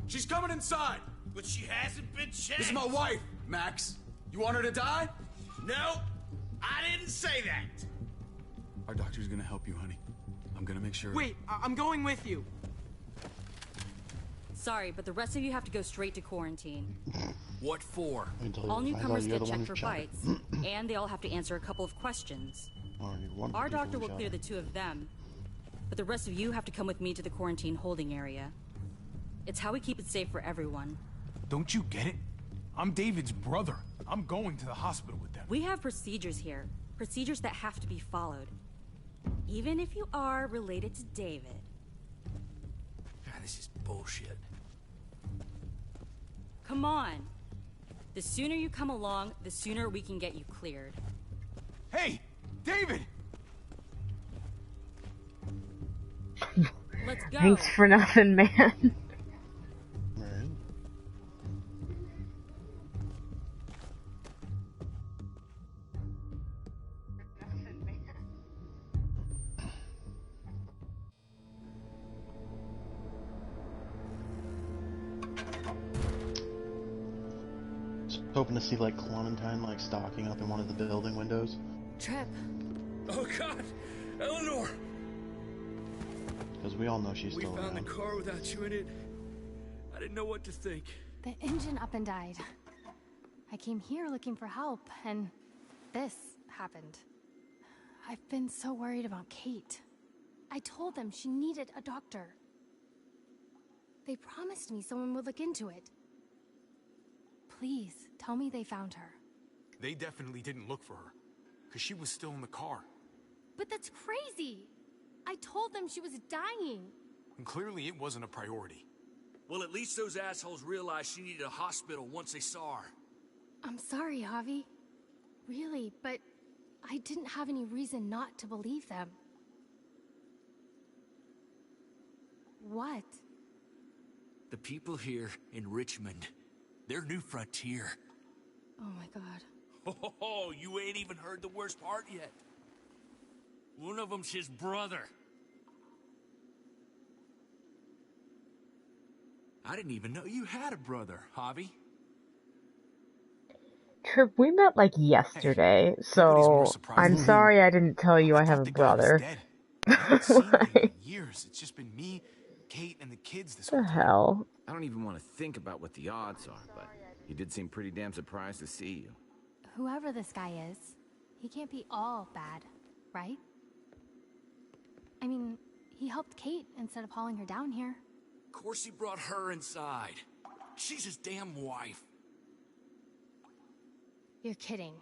She's coming inside! But she hasn't been checked. This is my wife, Max. You want her to die? No, I didn't say that. Our doctor's gonna help you, honey. I'm gonna make sure. Wait, I'm going with you. Sorry, but the rest of you have to go straight to quarantine. What for? All newcomers get checked for bites, and they all have to answer a couple of questions. Our doctor will clear the two of them, but the rest of you have to come with me to the quarantine holding area. It's how we keep it safe for everyone. Don't you get it? I'm David's brother. I'm going to the hospital with them. We have procedures here. Procedures that have to be followed. Even if you are related to David. God, this is bullshit. Come on. The sooner you come along, the sooner we can get you cleared. Hey, David! Let's go. Thanks for nothing, man. Hoping to see like Clementine like stalking up in one of the building windows. Trip. Oh God, Eleanor! Because we all know she's still We found around. the car without you in it. I didn't know what to think. The engine up and died. I came here looking for help, and this happened. I've been so worried about Kate. I told them she needed a doctor. They promised me someone would look into it. Please, tell me they found her. They definitely didn't look for her, because she was still in the car. But that's crazy! I told them she was dying. And clearly it wasn't a priority. Well, at least those assholes realized she needed a hospital once they saw her. I'm sorry, Javi. Really, but I didn't have any reason not to believe them. What? The people here in Richmond, their new frontier. Oh my god. Oh, you ain't even heard the worst part yet. One of them's his brother. I didn't even know you had a brother, Javi. Trip, we met like yesterday, so I'm sorry I didn't tell you I have a brother. I haven't seen David in years. It's just been me, Kate, and the kids this whole The time. hell? I don't even want to think about what the odds are, but he did seem pretty damn surprised to see you. Whoever this guy is, he can't be all bad, right? I mean, he helped Kate instead of hauling her down here. Of course he brought her inside. She's his damn wife. You're kidding.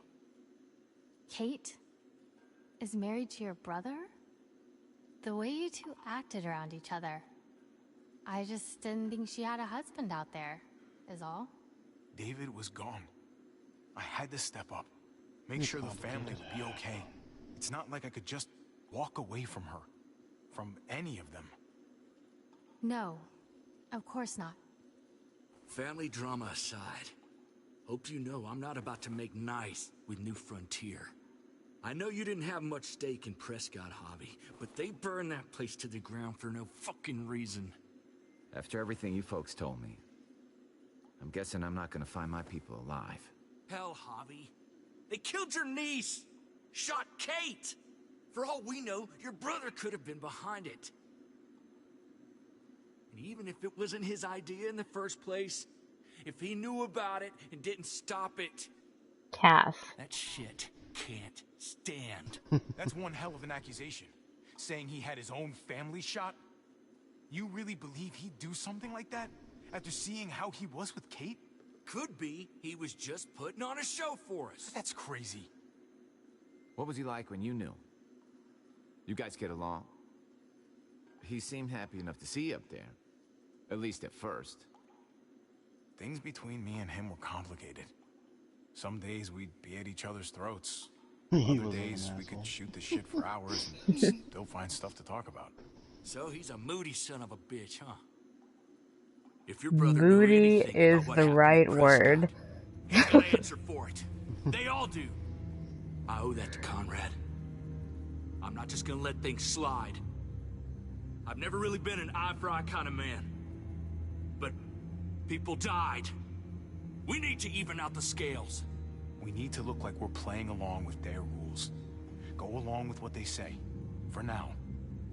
Kate is married to your brother? The way you two acted around each other. I just didn't think she had a husband out there, is all. David was gone. I had to step up. Make sure the family would be okay. It's not like I could just walk away from her. From any of them. No, of course not. Family drama aside, hope you know I'm not about to make nice with New Frontier. I know you didn't have much stake in Prescott Hobby, but they burned that place to the ground for no fucking reason. After everything you folks told me, I'm guessing I'm not gonna find my people alive. Hell, Hobby. They killed your niece! Shot Kate! For all we know, your brother could have been behind it. And even if it wasn't his idea in the first place, if he knew about it and didn't stop it... Cass. That shit can't stand. That's one hell of an accusation. Saying he had his own family shot? You really believe he'd do something like that? After seeing how he was with Kate? Could be he was just putting on a show for us. That's crazy. What was he like when you knew? You guys get along? He seemed happy enough to see you up there. At least at first. Things between me and him were complicated. Some days we'd be at each other's throats. Other days we could shoot the shit for hours and still find stuff to talk about. So he's a moody son of a bitch, huh? If your brother Moody is the right word. he's gonna answer for it. They all do. I owe that to Conrad. I'm not just gonna let things slide. I've never really been an eye-for-eye kind of man. But people died. We need to even out the scales. We need to look like we're playing along with their rules. Go along with what they say. For now.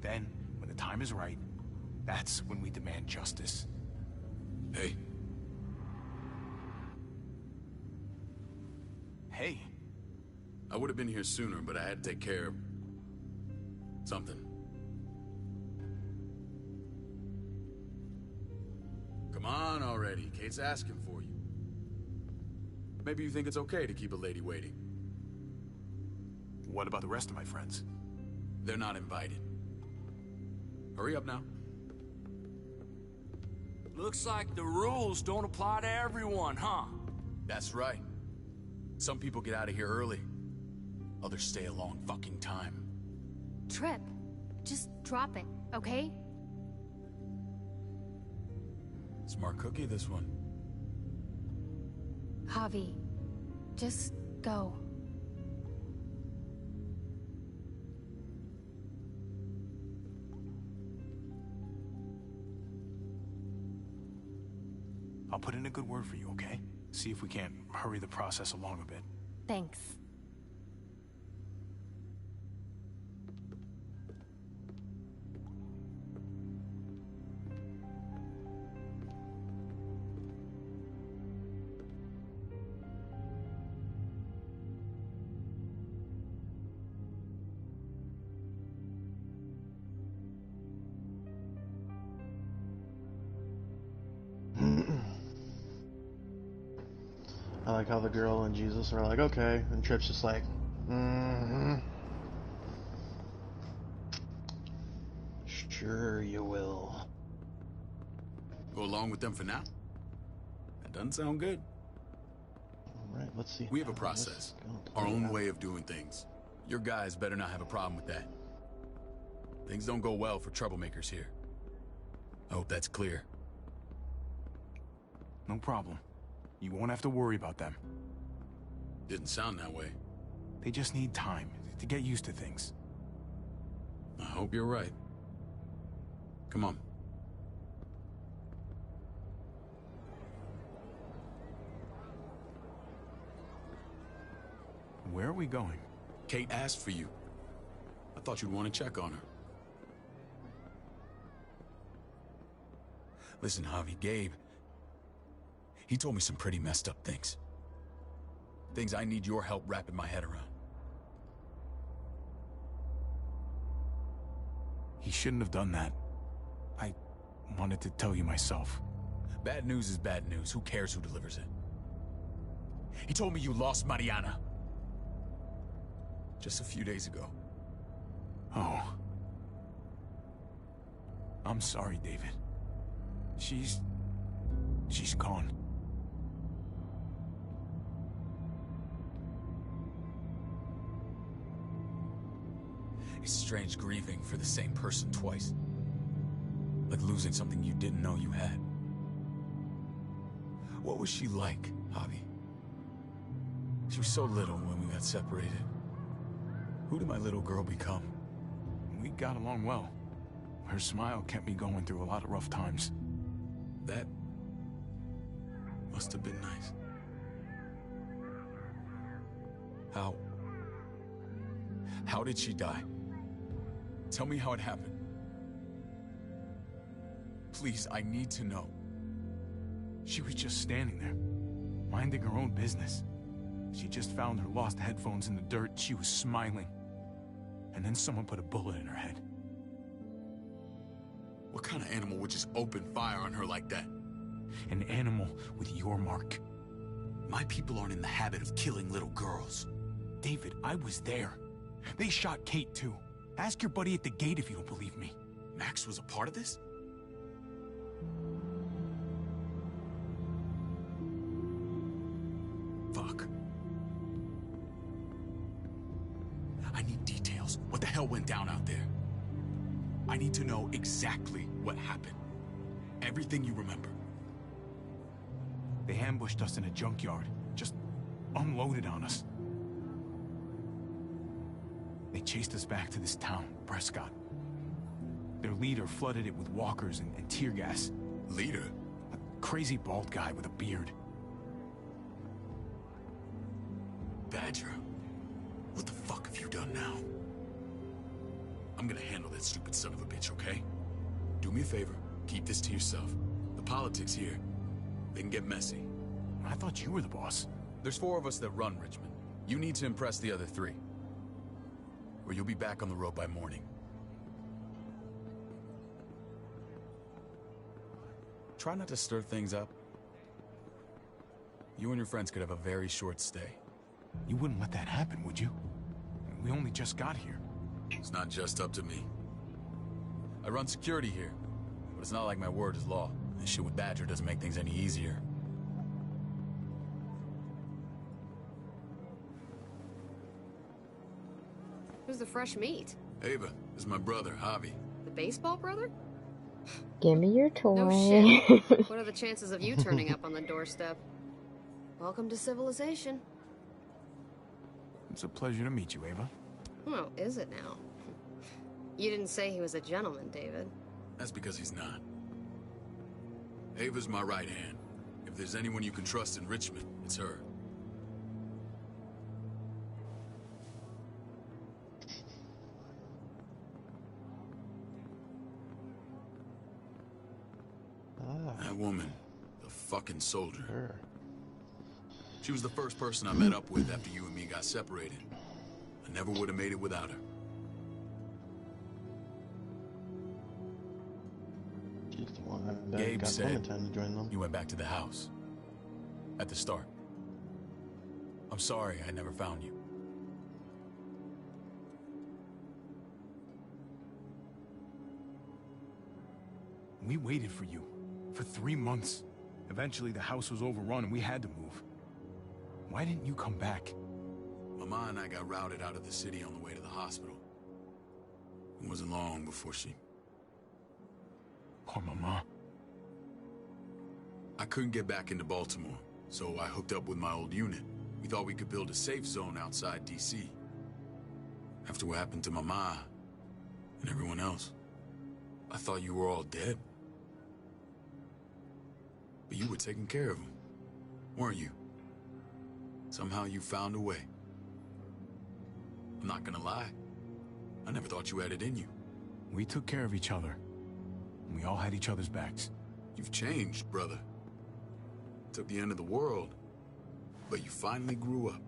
Then, when the time is right, that's when we demand justice. Hey. Hey. I would have been here sooner, but I had to take care of... something. Come on already. Kate's asking for you. Maybe you think it's okay to keep a lady waiting. What about the rest of my friends? They're not invited. Hurry up now. Looks like the rules don't apply to everyone, huh? That's right. Some people get out of here early. Others stay a long fucking time. Trip, just drop it, okay? Smart cookie, this one. Javi, just go. I'll put in a good word for you, okay? See if we can't hurry the process along a bit. Thanks. I like how the girl and Jesus are like, okay, and Trip's just like, sure you will. Go along with them for now? That doesn't sound good. Alright, let's see. We have a process. Our own way of doing things. Your guys better not have a problem with that. Things don't go well for troublemakers here. I hope that's clear. No problem. You won't have to worry about them. Didn't sound that way. They just need time to get used to things. I hope you're right. Come on. Where are we going? Kate asked for you. I thought you'd want to check on her. Listen, Javi, Gabe, he told me some pretty messed up things. Things I need your help wrapping my head around. He shouldn't have done that. I wanted to tell you myself. Bad news is bad news. Who cares who delivers it? He told me you lost Mariana. Just a few days ago. Oh. I'm sorry, David. She's gone. It's strange grieving for the same person twice. Like losing something you didn't know you had. What was she like, Javi? She was so little when we got separated. Who did my little girl become? We got along well. Her smile kept me going through a lot of rough times. That must have been nice. How did she die? Tell me how it happened. Please, I need to know. She was just standing there, minding her own business. She just found her lost headphones in the dirt. She was smiling. And then someone put a bullet in her head. What kind of animal would just open fire on her like that? An animal with your mark. My people aren't in the habit of killing little girls. David, I was there. They shot Kate too. Ask your buddy at the gate if you don't believe me. Max was a part of this? Fuck. I need details. What the hell went down out there? I need to know exactly what happened. Everything you remember. They ambushed us in a junkyard. Just unloaded on us. They chased us back to this town, Prescott. Their leader flooded it with walkers and tear gas. Leader? A crazy bald guy with a beard. Badger, what the fuck have you done now? I'm gonna handle that stupid son of a bitch, okay? Do me a favor, keep this to yourself. The politics here, they can get messy. I thought you were the boss. There's 4 of us that run Richmond. You need to impress the other 3. Or you'll be back on the road by morning. Try not to stir things up. You and your friends could have a very short stay. You wouldn't let that happen, would you? We only just got here. It's not just up to me. I run security here, but it's not like my word is law. This shit with Badger doesn't make things any easier. Who's the fresh meat? Ava, this is my brother, Javi. The baseball brother? Give me your toy. No shit. What are the chances of you turning up on the doorstep? Welcome to civilization. It's a pleasure to meet you, Ava. Oh, is it now? You didn't say he was a gentleman, David. That's because he's not. Ava's my right hand. If there's anyone you can trust in Richmond, it's her. That woman, the fucking soldier. Sure. She was the first person I met up with after you and me got separated. I never would have made it without her. She's the one that Gabe got said Clementine to join them. you went back to the house. At the start. I'm sorry I never found you. We waited for you. For 3 months. Eventually the house was overrun and we had to move. Why didn't you come back? Mama and I got routed out of the city on the way to the hospital. It wasn't long before she... Poor Mama. I couldn't get back into Baltimore, so I hooked up with my old unit. We thought we could build a safe zone outside D.C. After what happened to Mama and everyone else, I thought you were all dead. But you were taking care of them, weren't you? Somehow you found a way. I'm not gonna lie. I never thought you had it in you. We took care of each other. And we all had each other's backs. You've changed, brother. Took the end of the world, but you finally grew up.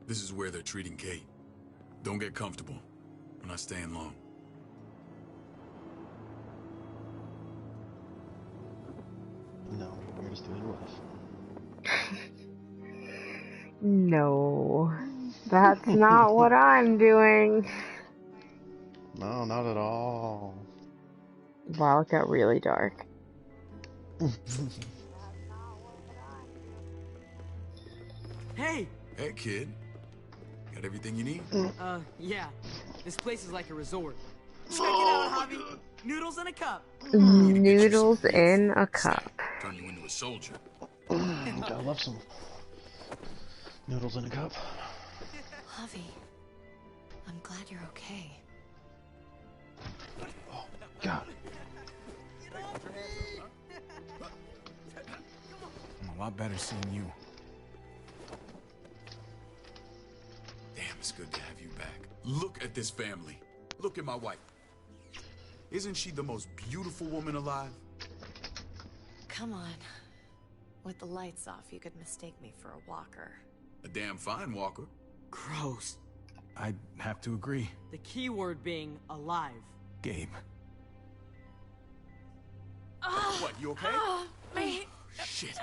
This is where they're treating Kate. Don't get comfortable. We're not staying long. No, you're just doing rough. No, that's not what I'm doing. No, not at all. Wow, it got really dark. Hey! Hey, kid. Got everything you need? Yeah. This place is like a resort. Check it out, Javi. Noodles in a cup. Noodles in a cup. Turn you into a soldier. I love some noodles in a cup. Javi, I'm glad you're okay. Oh, God. I'm a lot better seeing you. Damn, it's good to have you back. Look at this family. Look at my wife. Isn't she the most beautiful woman alive? Come on. With the lights off, you could mistake me for a walker. A damn fine walker. Gross. I'd have to agree. The key word being alive. Gabe. What, you okay? My... Shit.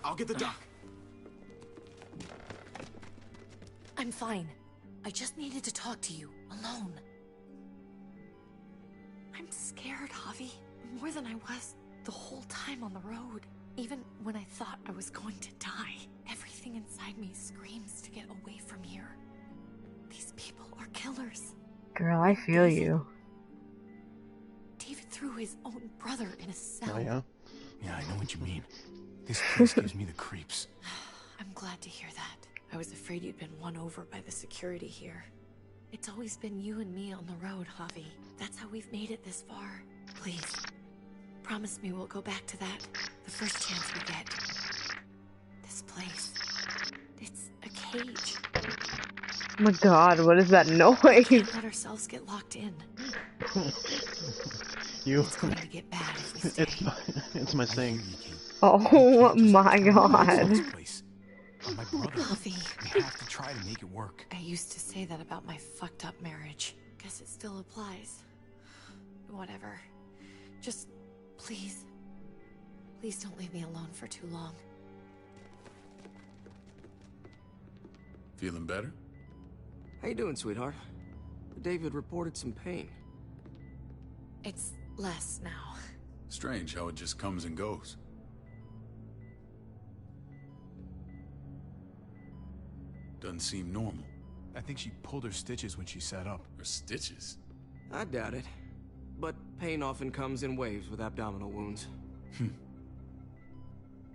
I'll get the doc. I'm fine. I just needed to talk to you, alone. I'm scared, Javi. More than I was the whole time on the road. Even when I thought I was going to die, everything inside me screams to get away from here. These people are killers. Girl, I feel you. David threw his own brother in a cell. Oh, yeah? Yeah, I know what you mean. This place gives me the creeps. I'm glad to hear that. I was afraid you'd been won over by the security here. It's always been you and me on the road, Javi. That's how we've made it this far. Please, promise me we'll go back to that the first chance we get. This place, it's a cage. Oh my God, what is that noise? We can't let ourselves get locked in. It's going to get bad if we stay. It's my thing. Oh my God. My brother. Javi. We have to try to make it work. I used to say that about my fucked up marriage. Guess it still applies. Whatever. Just, please. Please don't leave me alone for too long. Feeling better? How you doing, sweetheart? David reported some pain. It's less now. Strange how it just comes and goes. Doesn't seem normal. I think she pulled her stitches when she sat up. Her stitches? I doubt it. But pain often comes in waves with abdominal wounds.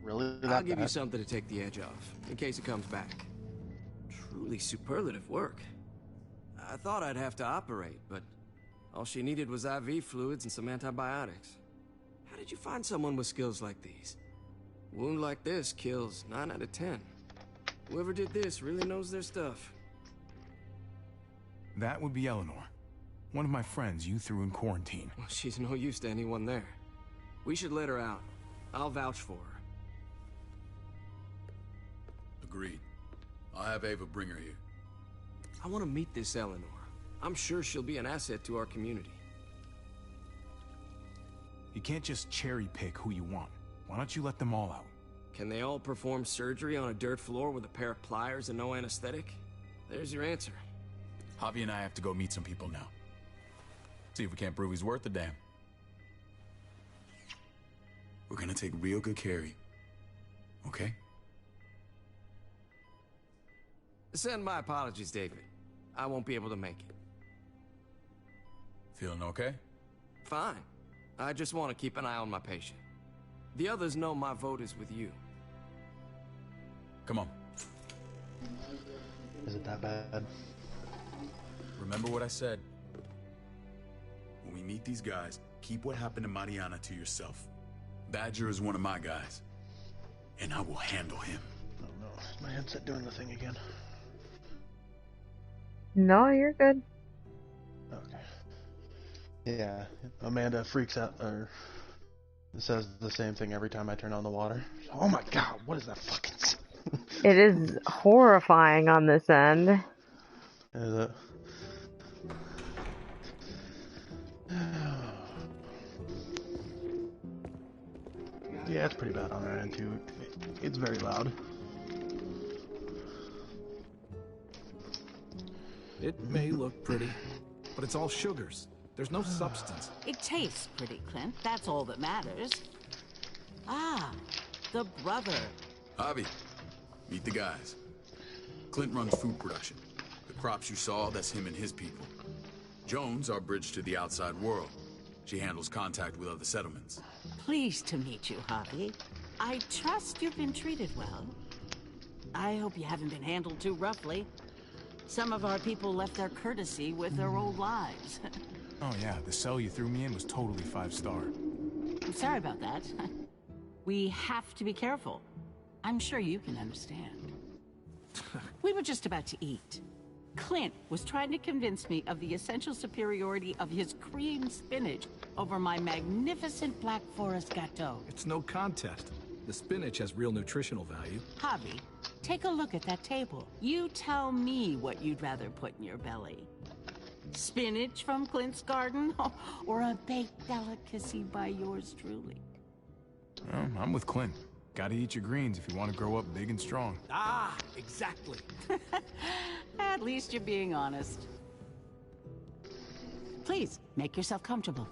Really? I'll give you something to take the edge off, in case it comes back. Truly superlative work. I thought I'd have to operate, but all she needed was IV fluids and some antibiotics. How did you find someone with skills like these? A wound like this kills 9 out of 10. Whoever did this really knows their stuff. That would be Eleanor. One of my friends you threw in quarantine. Well, she's no use to anyone there. We should let her out. I'll vouch for her. Agreed. I'll have Ava bring her here. I want to meet this Eleanor. I'm sure she'll be an asset to our community. You can't just cherry pick who you want. Why don't you let them all out? Can they all perform surgery on a dirt floor with a pair of pliers and no anesthetic? There's your answer. Javi and I have to go meet some people now. See if we can't prove he's worth the damn. We're gonna take real good care of you. Okay? Send my apologies, David. I won't be able to make it. Feeling okay? Fine. I just want to keep an eye on my patient. The others know my vote is with you. Come on. Is it that bad? Remember what I said. When we meet these guys, keep what happened to Mariana to yourself. Badger is one of my guys. and I will handle him. Oh no, is my headset doing the thing again? No, you're good. Okay. Yeah, Amanda freaks out, or says the same thing every time I turn on the water. Oh my god, what is that fucking... It is horrifying on this end. Is it? Yeah, it's pretty bad on our end too. It's very loud. It may look pretty, but it's all sugars. There's no substance. It tastes pretty, Clint. That's all that matters. Ah, the brother. Javi, meet the guys. Clint runs food production. The crops you saw, that's him and his people. Jones, our bridge to the outside world. She handles contact with other settlements. Pleased to meet you, Javi. I trust you've been treated well. I hope you haven't been handled too roughly. Some of our people left their courtesy with their old lives. Oh yeah, the cell you threw me in was totally 5-star. I'm sorry about that. We have to be careful. I'm sure you can understand. We were just about to eat. Clint was trying to convince me of the essential superiority of his cream spinach over my magnificent Black Forest gâteau. It's no contest. The spinach has real nutritional value. Javi, take a look at that table. You tell me what you'd rather put in your belly. Spinach from Clint's garden, or a baked delicacy by yours truly? I'm with Clint. Gotta eat your greens if you want to grow up big and strong. Ah, exactly. At least you're being honest. Please, make yourself comfortable.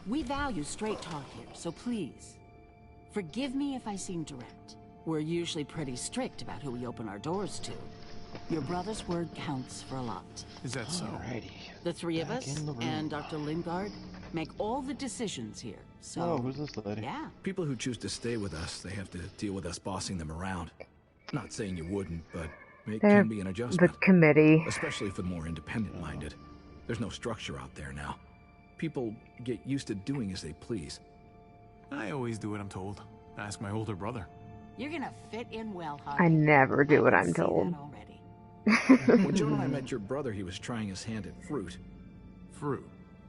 We value straight talk here, so please, forgive me if I seem direct. We're usually pretty strict about who we open our doors to. Your brother's word counts for a lot. Is that so? Alrighty. The three of us, and Dr. Lingard, make all the decisions here, so... Oh, who's this lady? Yeah. People who choose to stay with us, they have to deal with us bossing them around. Not saying you wouldn't, but it They're can be an adjustment. the committee. Especially for the more independent-minded. There's no structure out there now. People get used to doing as they please. I always do what I'm told. Ask my older brother. You're gonna fit in well, Javi. I never do what I'm told. When Joan and I met your brother, he was trying his hand at fruit. Fruit?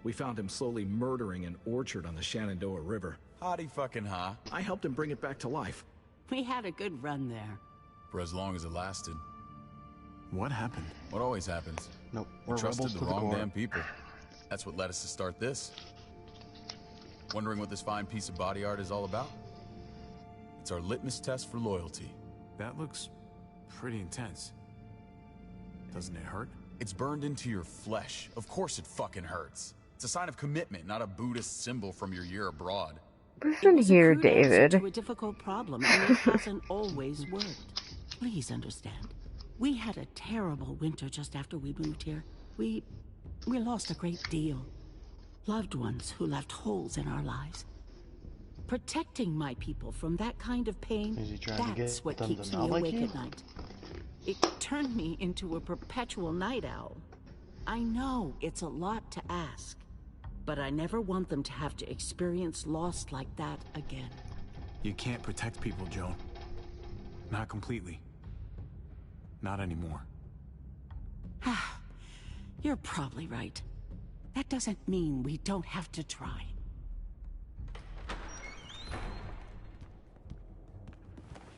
We found him slowly murdering an orchard on the Shenandoah River. Howdy fucking ha. I helped him bring it back to life. We had a good run there. For as long as it lasted. What happened? What always happens. Nope, We we're trusted rebels the to the wrong core. damn people. That's what led us to start this. Wondering what this fine piece of body art is all about? It's our litmus test for loyalty. That looks pretty intense. Doesn't it hurt? It's burned into your flesh. Of course it fucking hurts. It's a sign of commitment, not a Buddhist symbol from your year abroad. Listen here, Crude answer David. to a difficult problem, and it hasn't always worked. Please understand. We had a terrible winter just after we moved here. We lost a great deal. Loved ones who left holes in our lives. Protecting my people from that kind of pain, Is he trying to that's get what them keeps to me not like awake you? at night. It turned me into a perpetual night owl. I know it's a lot to ask, but I never want them to have to experience loss like that again. You can't protect people, Joan. Not completely. Not anymore. You're probably right. That doesn't mean we don't have to try.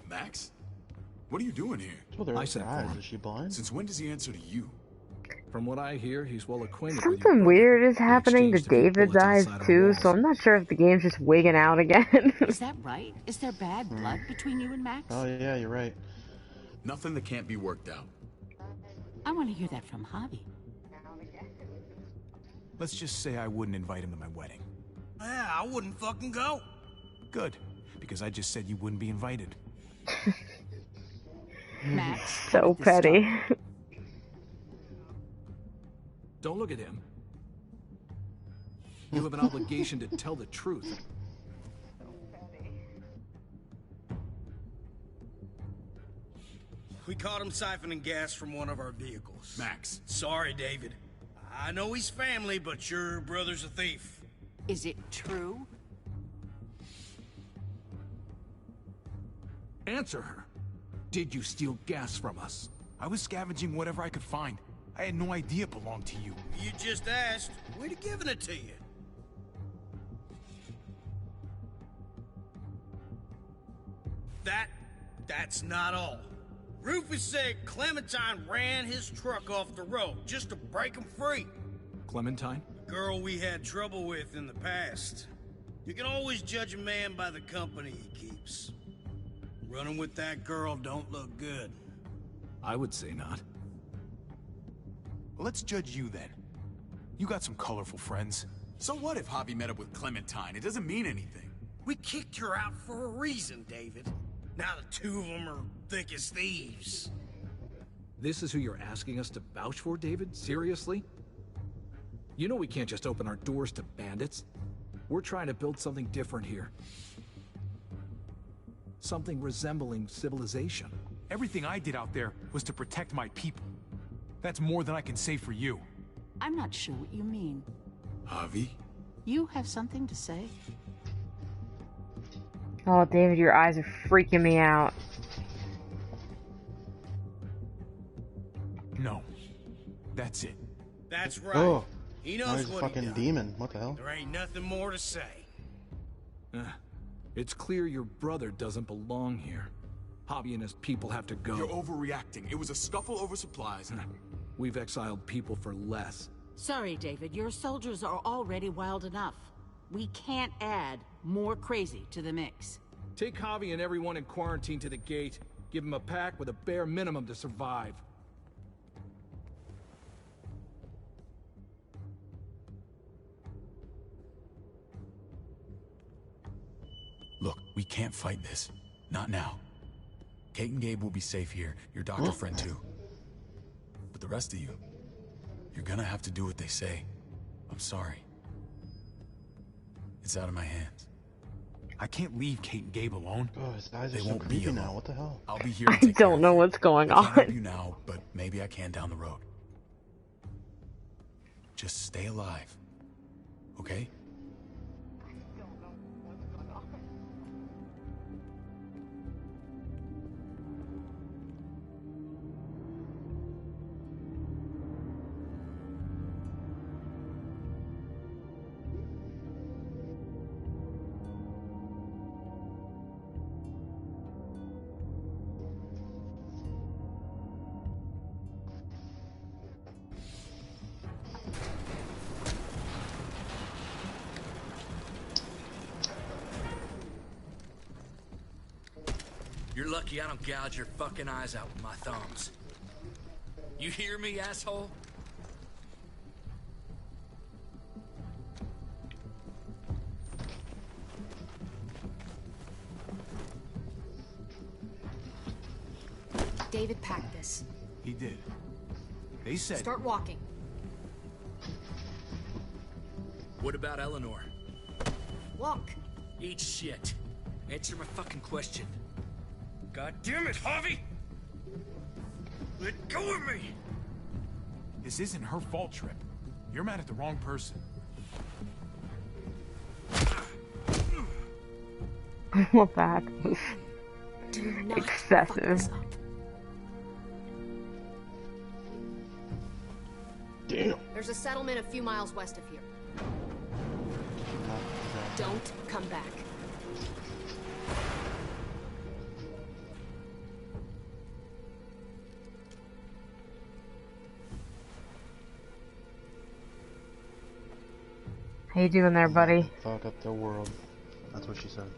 Max? What are you doing here? Well, they're I sent for him. Is she blind? Since when does he answer to you? From what I hear, he's well acquainted with your Something brother. weird is They happening to exchanged a few David's bullets eyes inside our too, walls. so I'm not sure if the game's just wigging out again. Is that right? Is there bad blood between you and Max? Oh yeah, you're right. Nothing that can't be worked out. I want to hear that from Javi. Let's just say I wouldn't invite him to my wedding. Yeah, I wouldn't fucking go. Good, because I just said you wouldn't be invited. Max, So petty. Don't look at him. You have an obligation to tell the truth. We caught him siphoning gas from one of our vehicles. Max. Sorry, David. I know he's family, but your brother's a thief. Is it true? Answer her. Did you steal gas from us? I was scavenging whatever I could find. I had no idea it belonged to you. You just asked. We'd have given it to you. That's not all. Rufus said Clementine ran his truck off the road just to break him free. Clementine? The girl we had trouble with in the past. You can always judge a man by the company he keeps. Running with that girl don't look good. I would say not. Well, let's judge you then. You got some colorful friends. So what if Javi met up with Clementine? It doesn't mean anything. We kicked her out for a reason, David. Now the two of them are thick as thieves. This is who you're asking us to vouch for, David? Seriously? You know we can't just open our doors to bandits. We're trying to build something different here. Something resembling civilization. Everything I did out there was to protect my people. That's more than I can say for you. I'm not sure what you mean. Javi? You have something to say? Oh, David, your eyes are freaking me out. No. That's it. That's right. Oh, He now knows he's a what fucking he done. demon. What the hell? There ain't nothing more to say. It's clear your brother doesn't belong here. Javi and his people have to go. You're overreacting. It was a scuffle over supplies. We've exiled people for less. Sorry, David. Your soldiers are already wild enough. We can't add more crazy to the mix. Take Javi and everyone in quarantine to the gate. Give them a pack with a bare minimum to survive. Look, we can't fight this. Not now. Kate and Gabe will be safe here. Your doctor friend too. But the rest of you, you're gonna have to do what they say. I'm sorry. It's out of my hands. I can't leave Kate and Gabe alone. Oh, his eyes are They so won't be creepy alone. now. What the hell? I'll be here to I take care don't of know you. what's going I can't help on. you now, but maybe I can down the road. Just stay alive. Okay? You're lucky I don't gouge your fucking eyes out with my thumbs. You hear me, asshole? David packed this. He did. They said... Start walking. What about Eleanor? Walk. Eat shit. Answer my fucking question. God damn it, Javi! Let go of me! This isn't her fault, Trip. You're mad at the wrong person. Well, that was Do not excessive. fuck this up. Damn. There's a settlement a few miles west of here. Don't come back. How you doing there, buddy? Fuck up their world. That's what she said.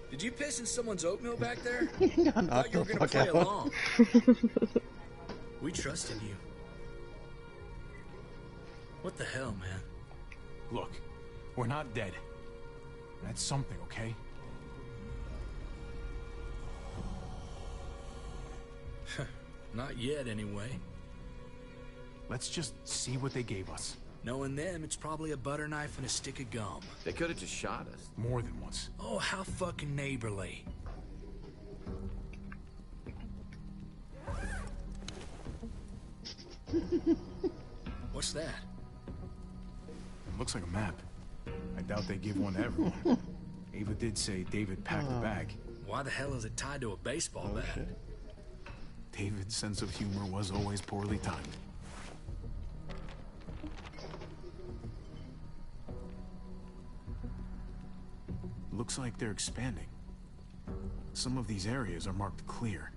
Did you piss in someone's oatmeal back there? Knock Thought you were the gonna fuck play out. along. We trusted you. What the hell, man? Look, we're not dead. That's something, okay? Not yet, anyway. Let's just see what they gave us. Knowing them, it's probably a butter knife and a stick of gum. They could have just shot us. More than once. Oh, how fucking neighborly. What's that? Looks like a map. I doubt they give one to everyone. Ava did say David packed a bag. Why the hell is it tied to a baseball bat? Shit. David's sense of humor was always poorly timed. Looks like they're expanding. Some of these areas are marked clear.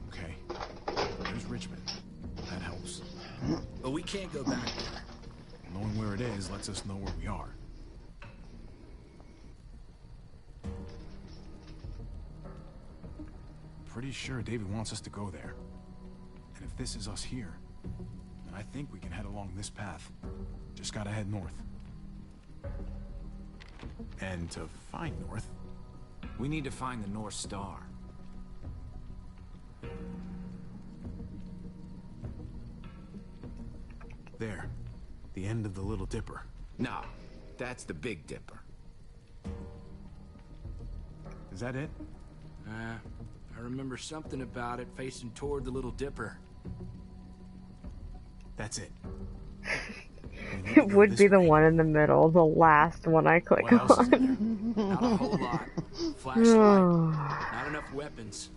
Okay, there's Richmond. That helps. But we can't go back there. Knowing where it is lets us know where we are. Pretty sure David wants us to go there. And if this is us here, then I think we can head along this path. Just gotta head north. And to find north, We need to find the North Star. there, the end of the Little Dipper. No, that's the Big Dipper. Is that it? I remember something about it facing toward the Little Dipper. That's it. It would be the one in the middle, the last one I click What else is on. there? Not a whole lot. Flashlight. Not enough weapons.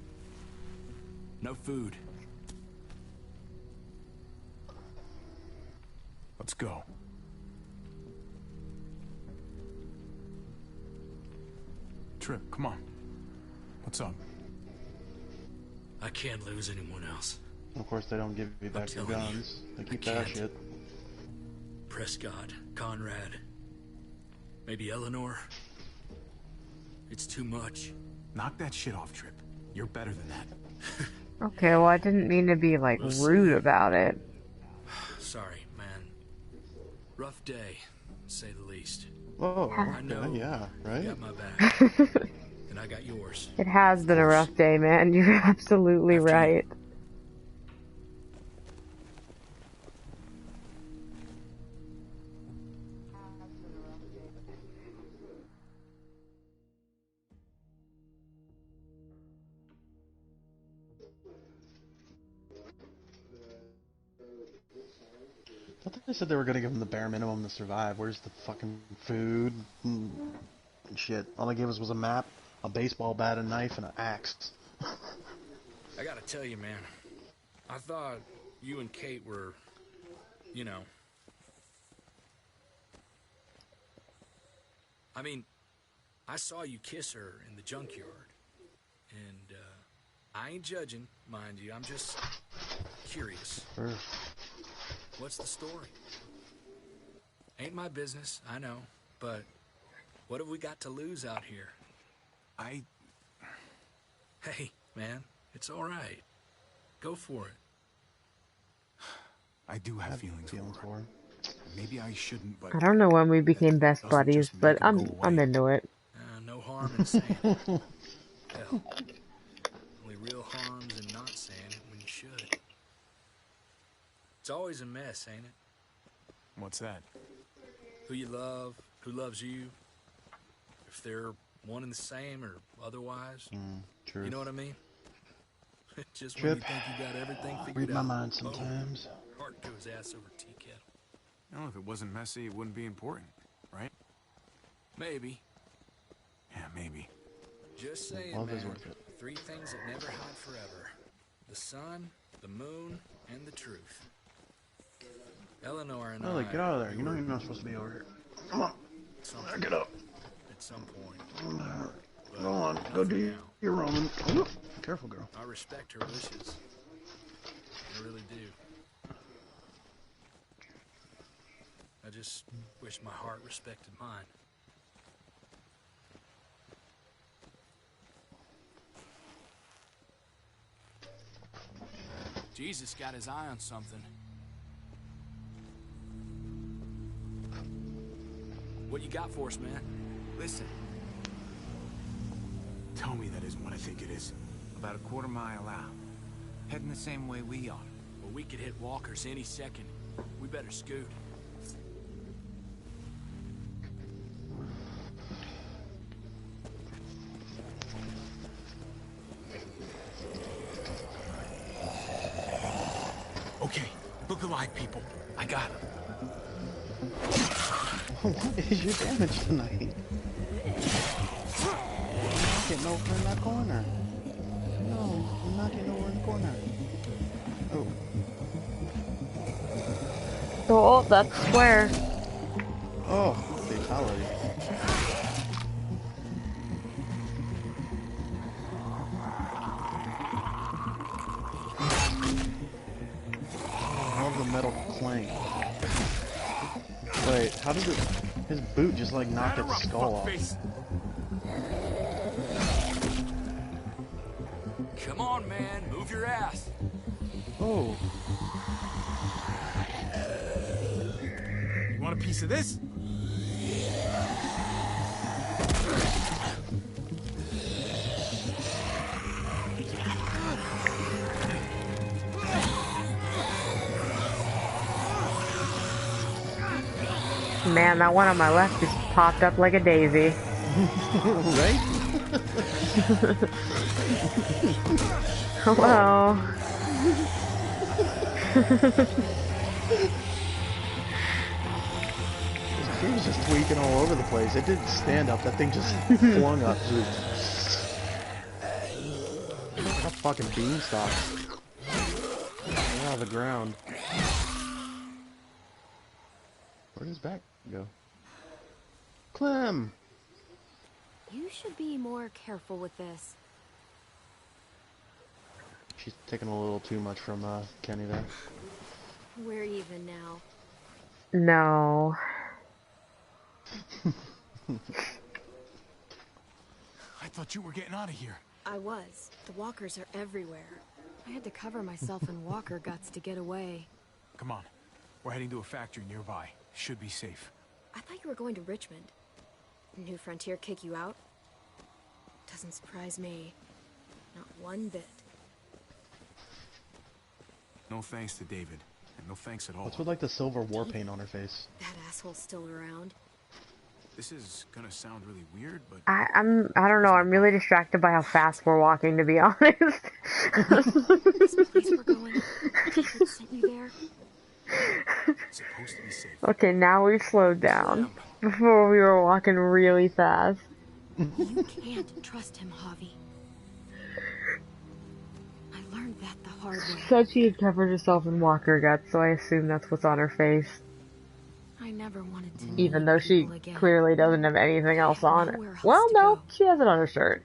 No food. Let's go. Trip, come on. What's up? I can't lose anyone else. Of course, they don't give you back your guns. They keep that shit. Prescott, Conrad, maybe Eleanor. It's too much. Knock that shit off, Trip. You're better than that. Okay, well, I didn't mean to be, like, rude about it. Sorry, man. Rough day, to say the least. Oh, I know. yeah, right? You got my back. And I got yours. It has been a rough day, man. You're absolutely right. I thought they said they were gonna give them the bare minimum to survive. Where's the fucking food and shit? All they gave us was a map, a baseball bat, a knife, and an axe. I gotta tell you, man. I thought you and Kate were, you know. I mean, I saw you kiss her in the junkyard. And, I ain't judging, mind you. I'm just curious. Sure. What's the story? Ain't my business, I know. But what have we got to lose out here? Hey, man, it's all right. Go for it. I do have feelings for him. Maybe I shouldn't, but I don't know when we became best buddies, but I'm into it. No harm in saying it. Hell, only real harm's in not saying it when you should. It's always a mess, ain't it? What's that? Who you love, who loves you, if they're one and the same or otherwise. True. You know what I mean? Just when you Trip. think you got everything figured Read my out. mind sometimes. Heart goes ass over tea kettle. No, if it wasn't messy, it wouldn't be important, right? Maybe. Yeah, maybe. Just saying, Love man. is worth it. 3 things that never hide forever. The sun, the moon, and the truth. Eleanor and Ellie, I... get out of there. You know you're not supposed to be over here. Come on. Get up. At some point. Go on. Go do your Roman. Ooh, careful, girl. I respect her wishes. I really do. I just wish my heart respected mine. Jesus got his eye on something. What you got for us, man? Listen. Tell me that isn't what I think it is. About a quarter mile out. Heading the same way we are. Well, we could hit walkers any second. We better scoot. Okay, look alive, people. I got him. What is your damage tonight? Not getting over in that corner. No, I'm not getting over in the corner. Oh. Oh, that's square. Oh, fatality. I love the metal clank. Wait, how did his boot just like knock its skull off? Come on, man, move your ass. Oh. You want a piece of this? Man, that one on my left just popped up like a daisy. Right? Hello. He was just tweaking all over the place. It didn't stand up. That thing just flung up. Like a fucking beanstalk. Out of the ground. Where did his back go? Clem! You should be more careful with this. She's taking a little too much from Kenny there. We're even now. No. I thought you were getting out of here. I was. The walkers are everywhere. I had to cover myself in walker guts to get away. Come on. We're heading to a factory nearby. Should be safe. I thought you were going to Richmond. New Frontier kick you out? Doesn't surprise me. Not one bit. No thanks to David. And no thanks at all. What's with like the silver war paint on her face? That asshole's still around. This is gonna sound really weird, but I don't know, I'm really distracted by how fast we're walking, to be honest. This place we're going, David sent you there? supposed to be safe. Okay, now we've slowed down. Before we were walking really fast. You can't trust him, Javi. I learned that the hard way. Said she had covered herself in walker guts, so I assume that's what's on her face. I never wanted to. Even though she clearly doesn't have anything else on her. Well, no, she has it on her shirt.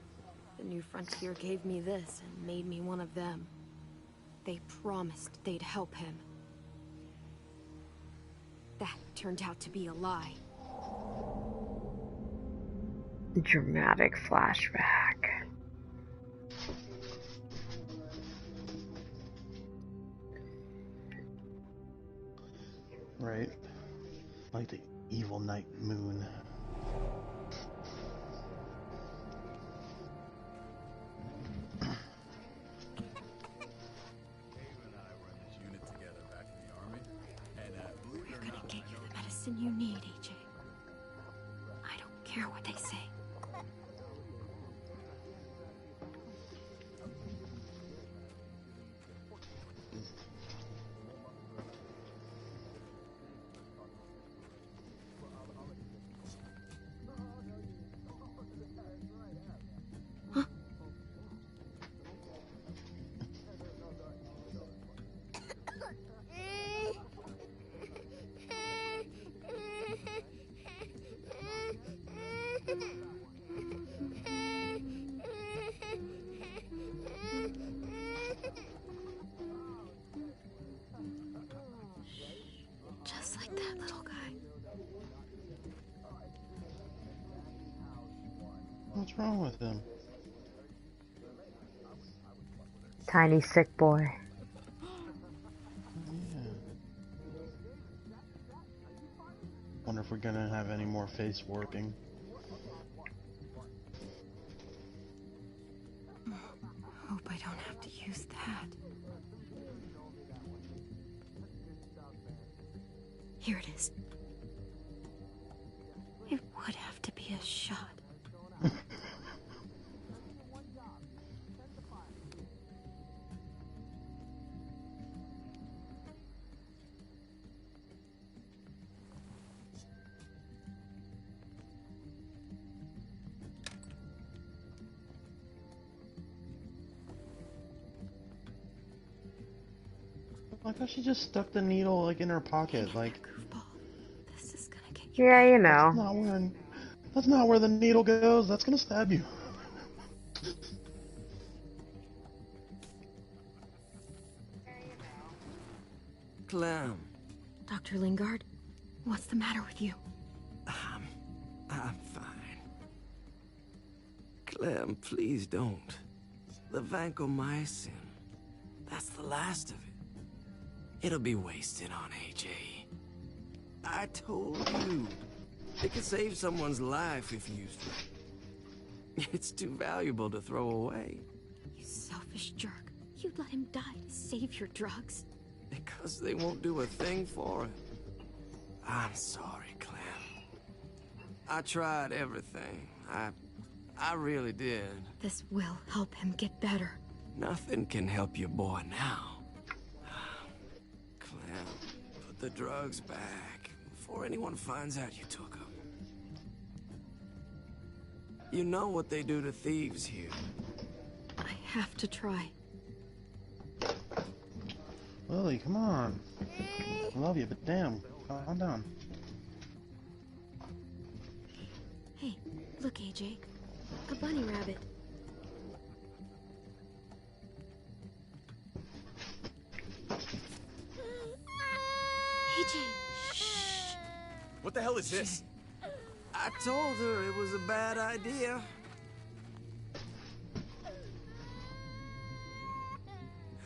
The New Frontier gave me this and made me one of them. They promised they'd help him. That turned out to be a lie. Dramatic flashback. Right. Like the evil night moon. We're gonna get you the medicine you need, AJ. I don't care what they say. Just like that little guy. What's wrong with him? Tiny sick boy. Wonder if we're gonna have any more face warping. Hope I don't have to use that. Here it is. It would have to be a shot. Like how she just stuck the needle like in her pocket, like. Yeah, you know. That's not where the needle goes. That's gonna stab you. Clem. Dr. Lingard, what's the matter with you? I'm fine. Clem, please don't. The vancomycin. That's the last of it. It'll be wasted on AJ. I told you. It could save someone's life if used right. It's too valuable to throw away. You selfish jerk. You'd let him die to save your drugs. Because they won't do a thing for him. I'm sorry, Clem. I tried everything. I really did. This will help him get better. Nothing can help your boy now. Clem, put the drugs back before anyone finds out you took them. You know what they do to thieves here. I have to try. Lily, come on. I love you, but damn, calm down. Hey, look, AJ. A bunny rabbit. AJ, shh. What the hell is this? I told her it was a bad idea.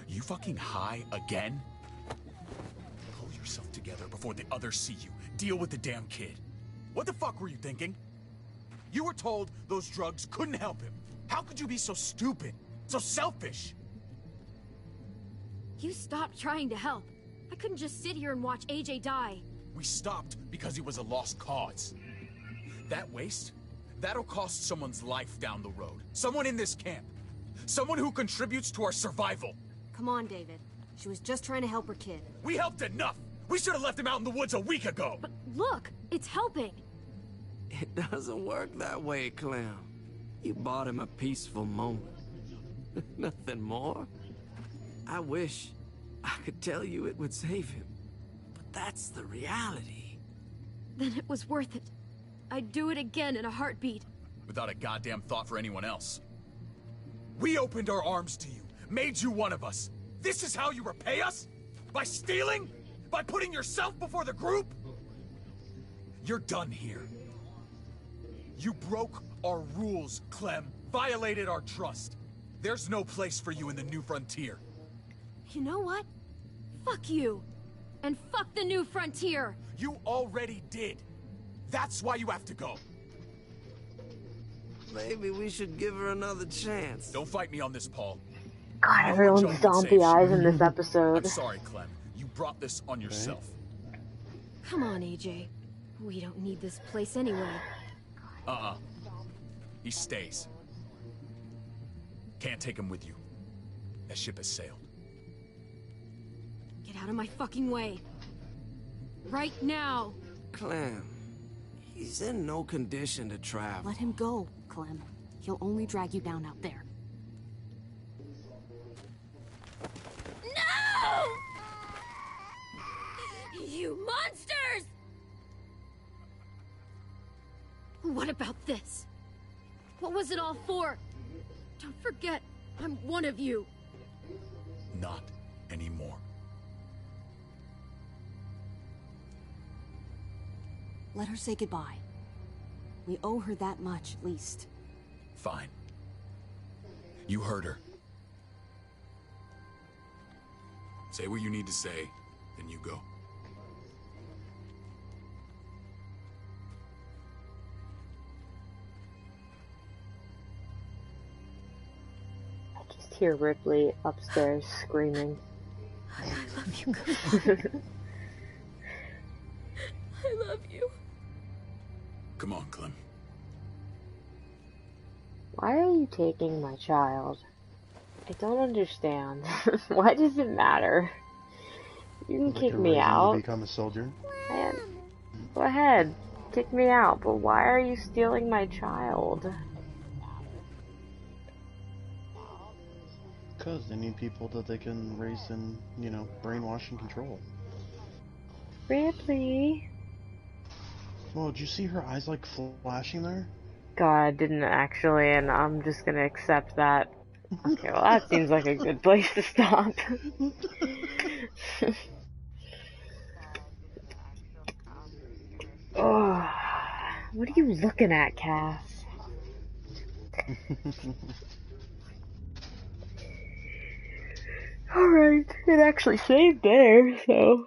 You fucking high again? Pull yourself together before the others see you. Deal with the damn kid. What the fuck were you thinking? You were told those drugs couldn't help him. How could you be so stupid? So selfish? You stopped trying to help. I couldn't just sit here and watch AJ die. We stopped because he was a lost cause. That waste, that'll cost someone's life down the road. Someone in this camp. Someone who contributes to our survival. Come on, David. She was just trying to help her kid. We helped enough! We should have left him out in the woods a week ago! But look, it's helping. It doesn't work that way, Clem. You bought him a peaceful moment. Nothing more. I wish I could tell you it would save him. But that's the reality. Then it was worth it. I'd do it again in a heartbeat. Without a goddamn thought for anyone else. We opened our arms to you. Made you one of us. This is how you repay us? By stealing? By putting yourself before the group? You're done here. You broke our rules, Clem. Violated our trust. There's no place for you in the New Frontier. You know what? Fuck you. And fuck the New Frontier. You already did. That's why you have to go. Maybe we should give her another chance. Don't fight me on this, Paul. God, everyone's zombie eyes in this episode. I'm sorry, Clem. You brought this on yourself. Come on, AJ. We don't need this place anyway. He stays. Can't take him with you. That ship has sailed. Get out of my fucking way. Right now. Clem, he's in no condition to travel. Let him go, Clem. He'll only drag you down out there. No! You monsters! What about this? What was it all for? Don't forget, I'm one of you. Not anymore. Let her say goodbye. We owe her that much, at least. Fine. You heard her. Say what you need to say, then you go. I just hear Ripley upstairs screaming. I love you, I love you. Come on, Clem. Why are you taking my child? I don't understand. Why does it matter? You can kick me out. Become a soldier. Man, go ahead, kick me out. But why are you stealing my child? Because they need people that they can raise and, you know, brainwash and control. Ripley. Well, did you see her eyes like flashing there? God, I didn't actually, and I'm just gonna accept that. Okay, well that seems like a good place to stop. Oh, what are you looking at, Cass? Alright, it actually saved there, so...